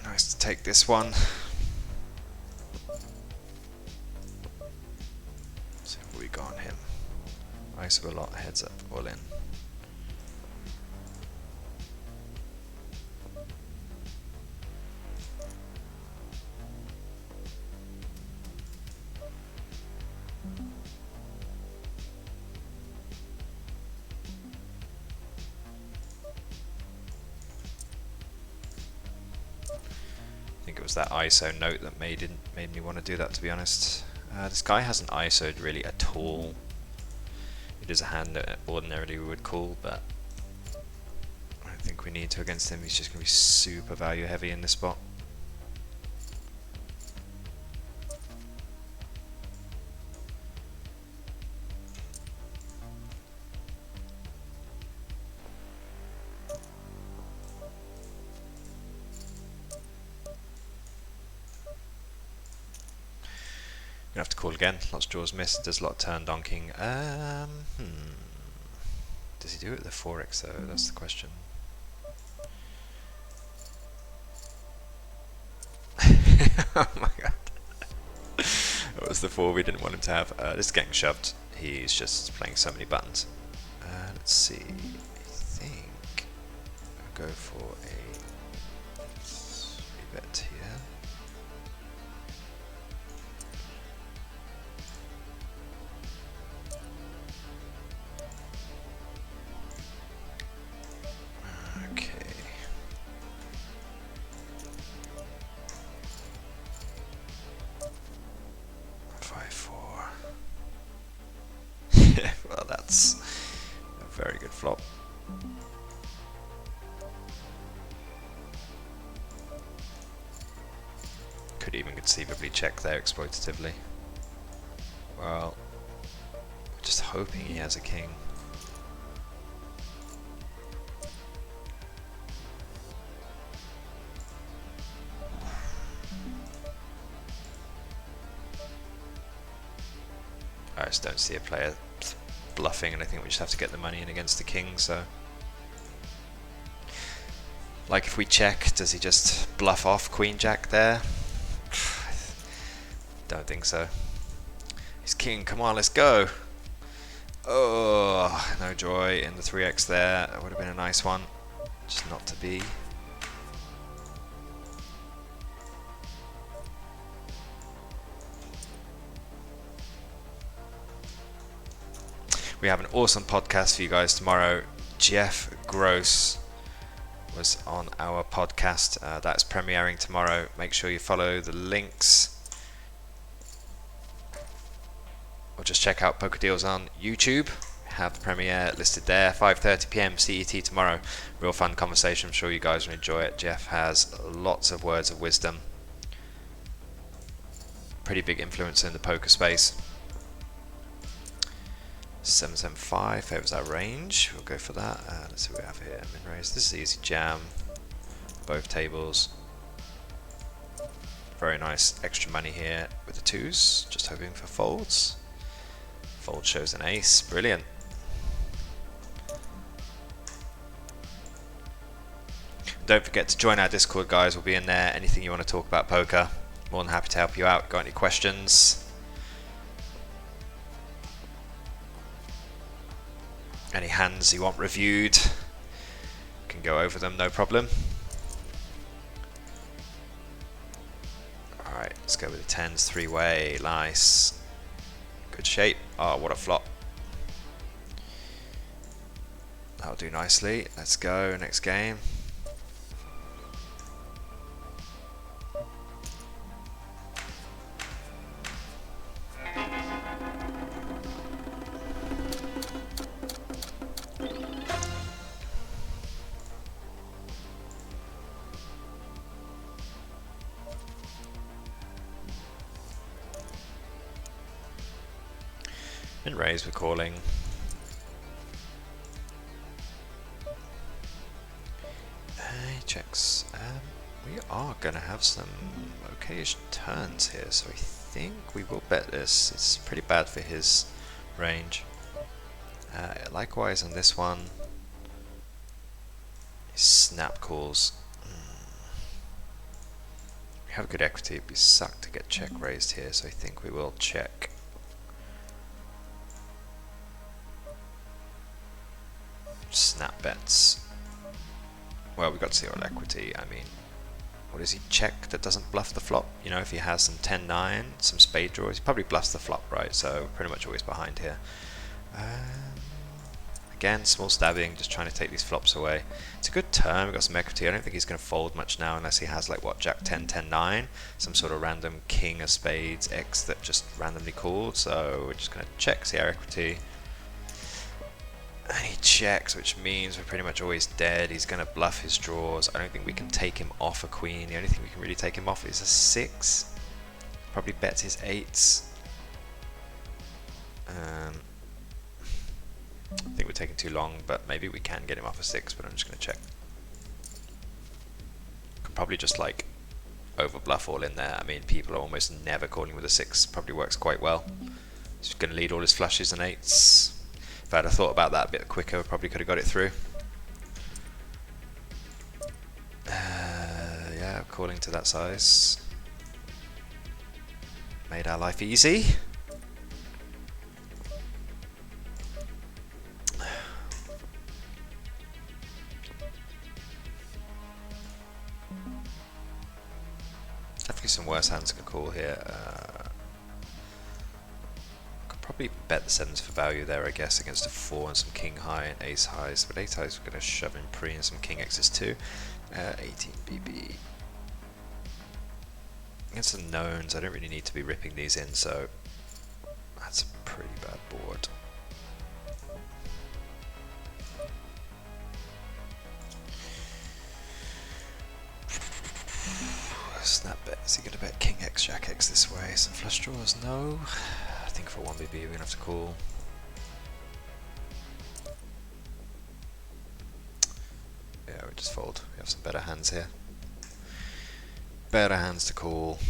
Nice to take this one. So what we got on him? Ice of a lot, heads up, all in. it was that ISO note that made me want to do that, to be honest. This guy hasn't ISO'd really at all. It is a hand that ordinarily we would call, but I don't think we need to against him. He's just going to be super value heavy in this spot. Gonna have to call again. Lots of draws missed. Does a lot of turn donking. Does he do it with the 4x though? That's the question. Oh my god. That was the 4 we didn't want him to have. This is getting shoved. He's just playing so many buttons. Let's see. I think I'll go for a 3-bet here. Well, that's a very good flop. Could even conceivably check there exploitatively. Well, we're just hoping he has a king. I just don't see a player bluffing, and I think we just have to get the money in against the king. So, like, if we check, does he just bluff off Queen Jack there? Don't think so. He's king, come on, let's go. Oh, no joy in the 3x there. That would have been a nice one, just not to be. We have an awesome podcast for you guys tomorrow. Jeff Gross was on our podcast. That's premiering tomorrow. Make sure you follow the links. Or just check out PokerDeals on YouTube. We have the premiere listed there. 5:30 PM CET tomorrow. Real fun conversation. I'm sure you guys will enjoy it. Jeff has lots of words of wisdom. Pretty big influence in the poker space. 775 favours our range. We'll go for that. Let's see what we have here. Min raise. This is easy jam. Both tables. Very nice extra money here with the 2s. Just hoping for folds. Fold shows an ace. Brilliant. Don't forget to join our Discord, guys. We'll be in there. Anything you want to talk about poker, more than happy to help you out. Got any questions? Any hands you want reviewed, can go over them, no problem. Alright, let's go with the 10s, 3-way, nice. Good shape. Oh, what a flop. That'll do nicely. Let's go, next game. And raise, we're calling. Checks. We are going to have some okayish turns here, so I think we will bet this. It's pretty bad for his range. Likewise on this one. His snap calls. We have good equity. It'd be sucked to get check raised here, so I think we will check. Snap bets. Well, we've got 0 equity. I mean, what does he check that doesn't bluff the flop? You know, if he has some 10-9, some spade draws, he probably bluffs the flop, right? So we're pretty much always behind here. Again, small stabbing, just trying to take these flops away. It's a good turn, we've got some equity. I don't think he's going to fold much now unless he has like, what, Jack 10, 10, 9? Some sort of random king of spades X that just randomly called. So we're just going to check, see our equity. And he checks, which means we're pretty much always dead. He's going to bluff his draws. I don't think we can take him off a queen. The only thing we can really take him off is a 6. Probably bets his 8s. I think we're taking too long, but maybe we can get him off a 6, but I'm just going to check. Could probably just like over bluff all in there. I mean, people are almost never calling with a 6. Probably works quite well. He's going to lead all his flushes and 8s. If I'd have thought about that a bit quicker, I probably could have got it through. Yeah, calling to that size. Made our life easy. Definitely some worse hands can call here. Could probably bet the 7s for value there, I guess, against a 4 and some king high and ace highs. But ace highs we're going to shove in pre and some king x's too. 18 BB. Against the knowns, I don't really need to be ripping these in, so that's a pretty bad board. Snap bet. Is he going to bet king x, jack x this way? Some flush draws? No. I think for 1BB we're going to have to call. Yeah, we just fold. We have some better hands here. Better hands to call.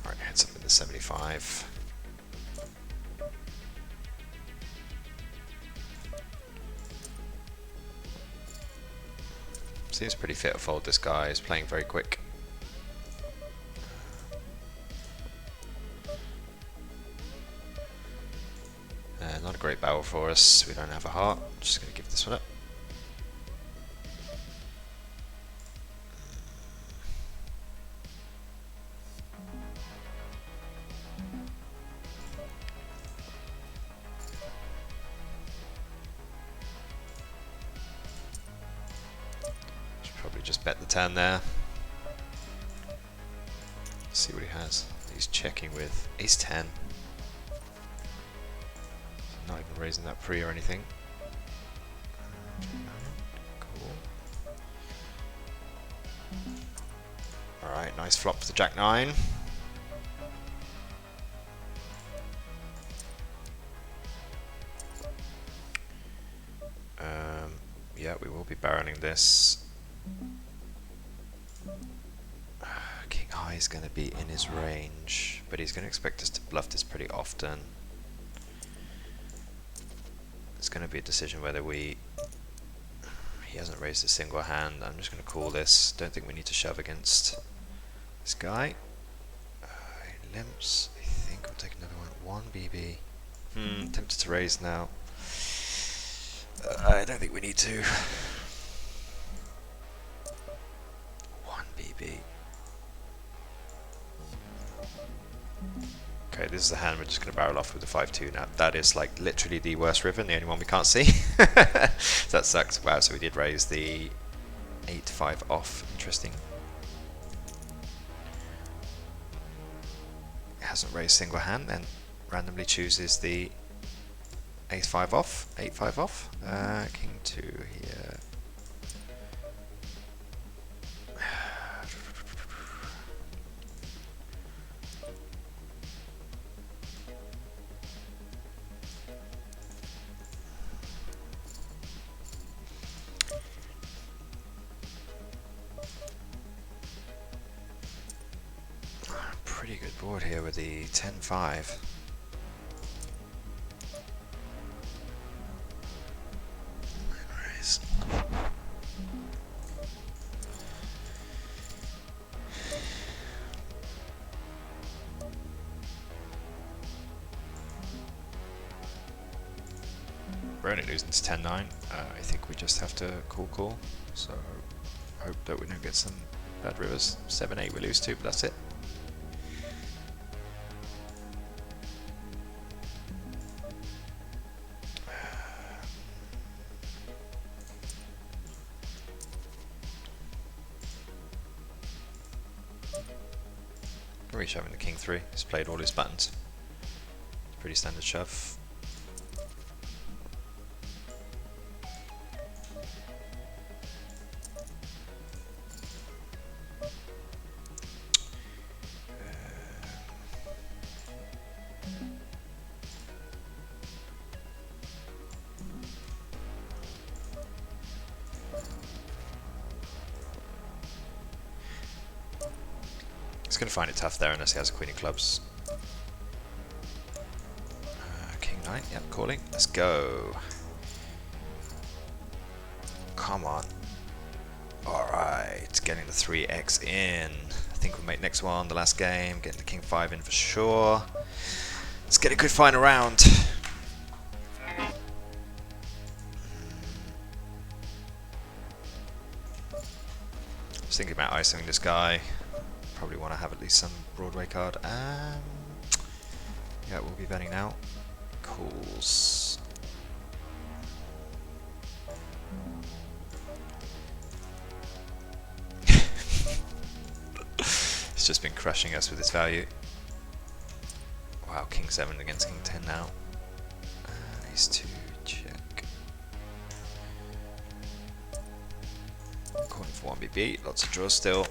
Alright, heads up in the 75. Seems pretty fit to fold, this guy. He's playing very quick. Not a great barrel for us. We don't have a heart. Just going to give this one up. Should probably just bet the 10 there. See what he has. He's checking with ace 10. Not even raising that pre or anything. Cool. Alright, nice flop for the jack 9. Yeah, we will be barreling this. King high is going to be in his range, but he's going to expect us to bluff this pretty often. It's going to be a decision whether he hasn't raised a single hand. I'm just going to call this. Don't think we need to shove against this guy. He limps. I think we'll take another one. 1BB. Tempted to raise now. I don't think we need to. 1BB. Okay, this is the hand we're just going to barrel off with the 5-2 now. That is like literally the worst river and the only one we can't see. That sucks. Wow, so we did raise the 8-5 off. Interesting. It hasn't raised single hand, then randomly chooses the ace-5 off, 8-5 off. King 2 here. Pretty good board here with the 10-5. We're only losing to 10-9. I think we just have to call. So hope that we don't get some bad rivers. 7-8 we lose to, but that's it. We're shoving the king 3. He's played all his buttons. Pretty standard shove. He's going to find it tough there unless he has a queen of clubs. King 9, yep, calling. Let's go. Come on. Alright, getting the 3x in. I think we'll make next one the last game. Getting the king 5 in for sure. Let's get a good final round. I was thinking about ISOing this guy. Probably want to have at least some Broadway card. Yeah, we'll be betting now. Calls. It's just been crushing us with its value. Wow, king 7 against king 10 now. Ace 2, check. Calling for 1BB, lots of draws still.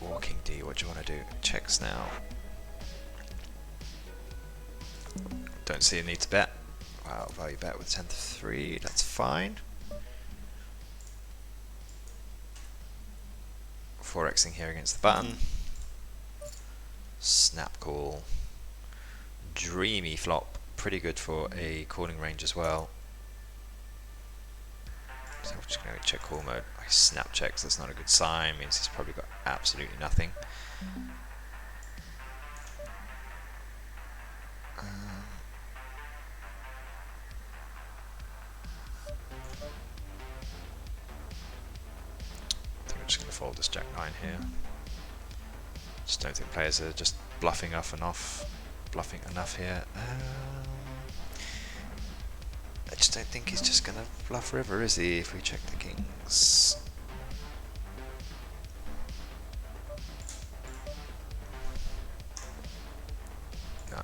Or king D, what do you want to do? Checks now. Don't see a need to bet. Wow, value bet with 10-3, that's fine. 4xing here against the button. Snap call. Dreamy flop. Pretty good for a calling range as well. So we're just going to check call mode. Oh, he snap checks, that's not a good sign. Means he's probably got absolutely nothing. I think we're just going to fold this jack 9 here. Just don't think players are just bluffing bluffing enough here. I just don't think he's just going to bluff river, is he, if we check the kings? No.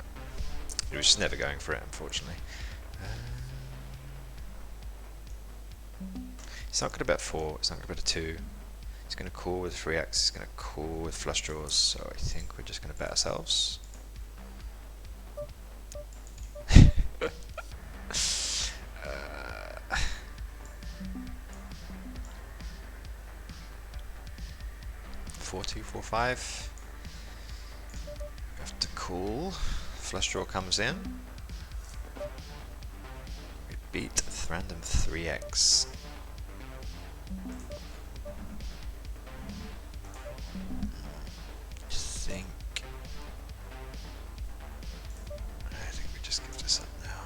He was just never going for it, unfortunately. He's not going to bet 4, he's not going to bet a 2. He's going to call with 3x, he's going to call with flush draws, so I think we're just going to bet ourselves. 4-2, 4-5. We have to call. Flush draw comes in. We beat random 3x. I think we just give this up now.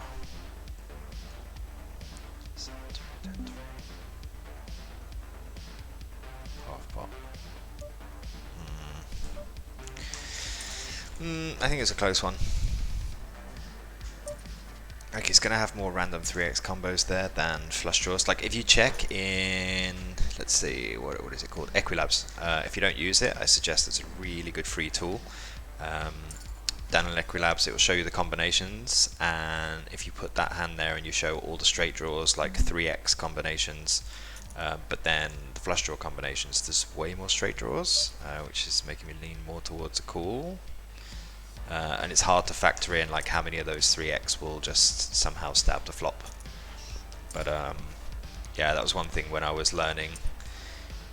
Half pot. I think it's a close one. Like, he's going to have more random 3x combos there than flush draws. Like, if you check in, let's see, what is it called? Equilabs. If you don't use it, I suggest it's a really good free tool. Down in Equilabs, it will show you the combinations, and if you put that hand there and you show all the straight draws, like 3x combinations, but then the flush draw combinations, there's way more straight draws, which is making me lean more towards a call. And it's hard to factor in like how many of those 3x will just somehow stab the flop. But yeah, that was one thing when I was learning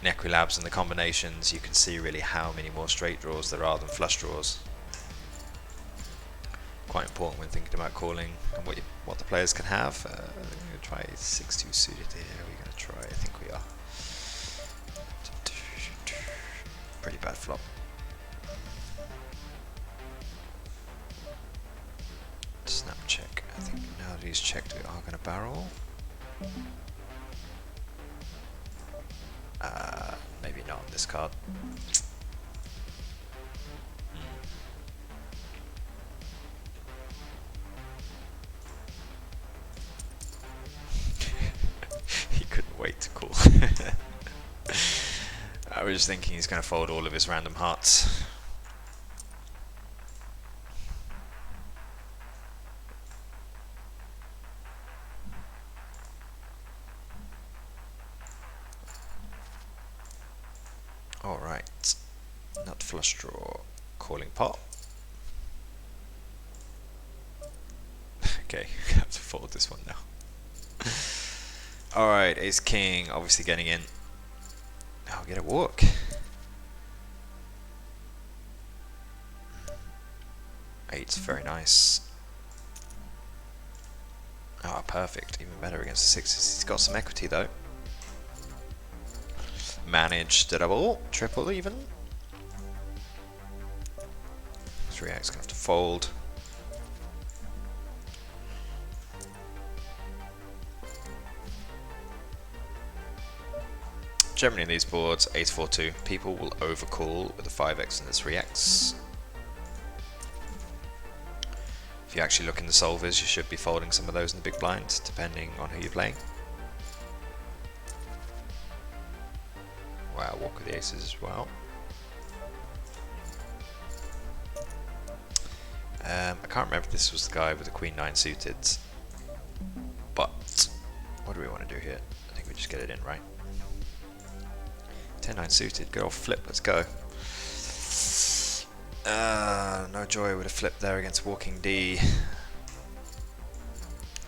in Equilabs and the combinations. You can see really how many more straight draws there are than flush draws. Quite important when thinking about calling and what the players can have. We're going to try 6-2 suited here. We're going to try. I think we are. Pretty bad flop. of these checked we are going to barrel. Maybe not on this card. He couldn't wait to call. I was just thinking he's going to fold all of his random hearts. Alright, nut flush draw, calling pot. Okay, I have to fold this one now. Alright, ace king, obviously getting in. Oh, get a walk. Eight's very nice. Oh, perfect, even better against the sixes. He's got some equity though. Managed a double, triple even. 3x gonna have to fold. Generally in these boards, ace 4-2, people will overcall with the 5x and the 3x. If you actually look in the solvers, you should be folding some of those in the big blind, depending on who you're playing. Wow, walk with the aces as well. I can't remember if this was the guy with the queen 9 suited, but what do we want to do here? I think we just get it in, right? 10-9 suited, good old flip, let's go. No joy with a flip there against walking D.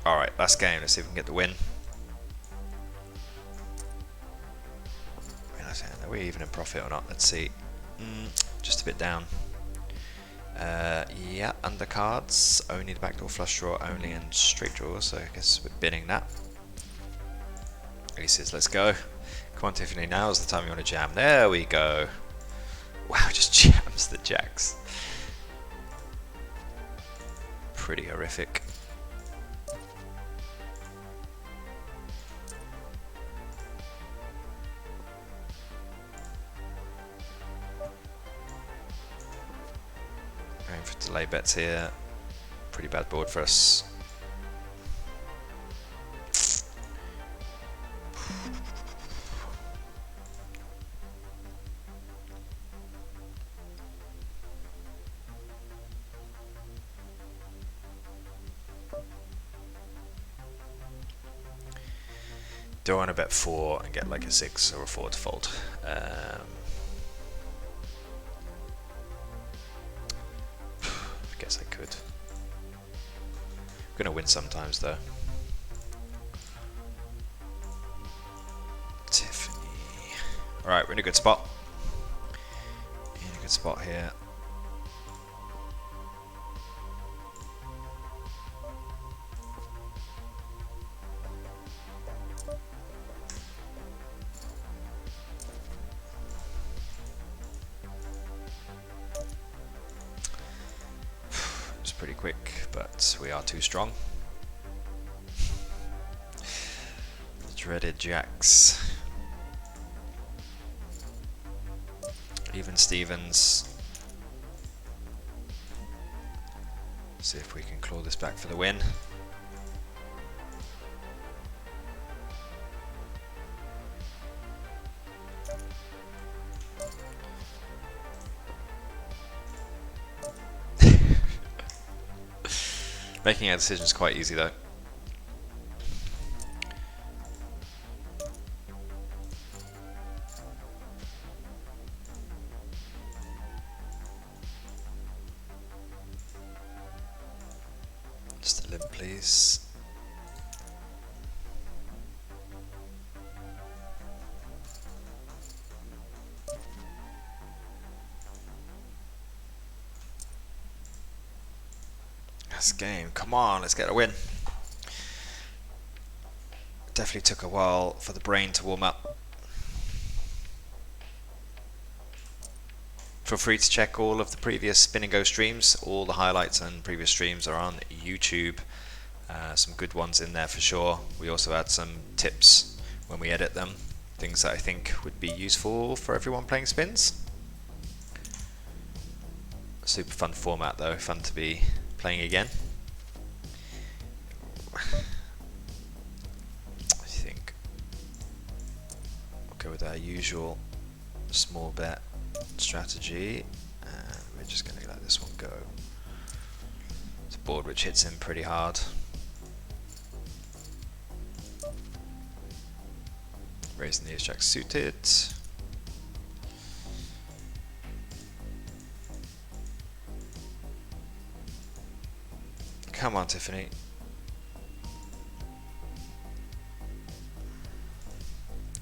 Alright, last game, let's see if we can get the win. Are we even in profit or not? Let's see. Just a bit down. Yeah, undercards, only the backdoor flush draw, only and straight draw, so I guess we're bidding that. Aces, let's go. Come on Tiffany, now's the time you want to jam. There we go. Wow, just jams the jacks. Pretty horrific. Going for delay bets here. Pretty bad board for us. Do I want to bet 4 and get like a 6 or a 4 to fold? I guess I could. I'm gonna win sometimes though. Tiffany. Alright, we're in a good spot. In a good spot here. Pretty quick, but we are too strong. The dreaded jacks. Even Stevens. See if we can claw this back for the win. Making our decisions quite easy though. Just a limp, please. This game, come on, let's get a win. Definitely took a while for the brain to warm up. Feel free to check all of the previous Spin and Go streams. All the highlights and previous streams are on YouTube. Some good ones in there for sure. We also had some tips when we edit them, things that I think would be useful for everyone playing spins. Super fun format though, fun to be playing again. I think we'll go with our usual small bet strategy, and we're just going to let this one go. It's a board which hits in pretty hard. Raising the ace-jack suited. Come on, Tiffany.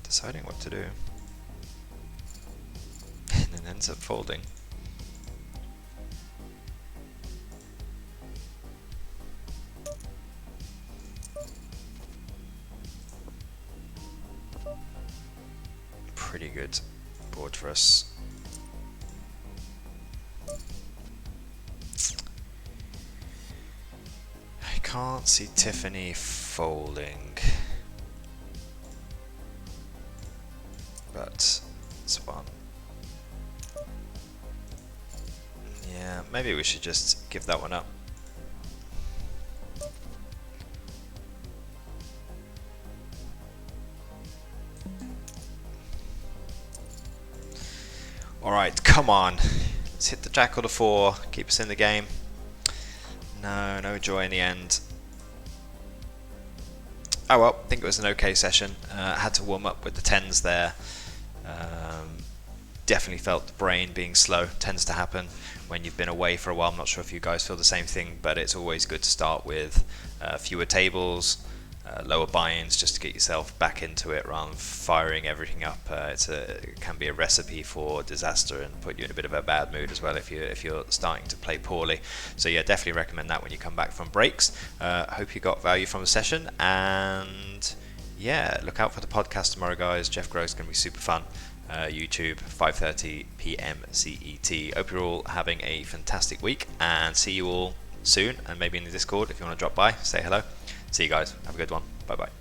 Deciding what to do. And then ends up folding. Pretty good board for us. I can't see Tiffany folding, but it's fun. Yeah, maybe we should just give that one up. Alright, come on. Let's hit the jack or the 4, keep us in the game. No joy in the end. Oh well, I think it was an okay session. Had to warm up with the 10s there. Definitely felt the brain being slow. Tends to happen when you've been away for a while. I'm not sure if you guys feel the same thing, but it's always good to start with fewer tables, lower buy-ins, just to get yourself back into it rather than firing everything up. It can be a recipe for disaster and put you in a bit of a bad mood as well if you're starting to play poorly. So yeah, definitely recommend that when you come back from breaks. Hope you got value from the session, and yeah, look out for the podcast tomorrow, guys. Jeff Grove's going to be super fun. YouTube, 5:30 p.m. CET. Hope you're all having a fantastic week, and see you all soon, and maybe in the Discord if you want to drop by, say hello. See you guys. Have a good one. Bye bye.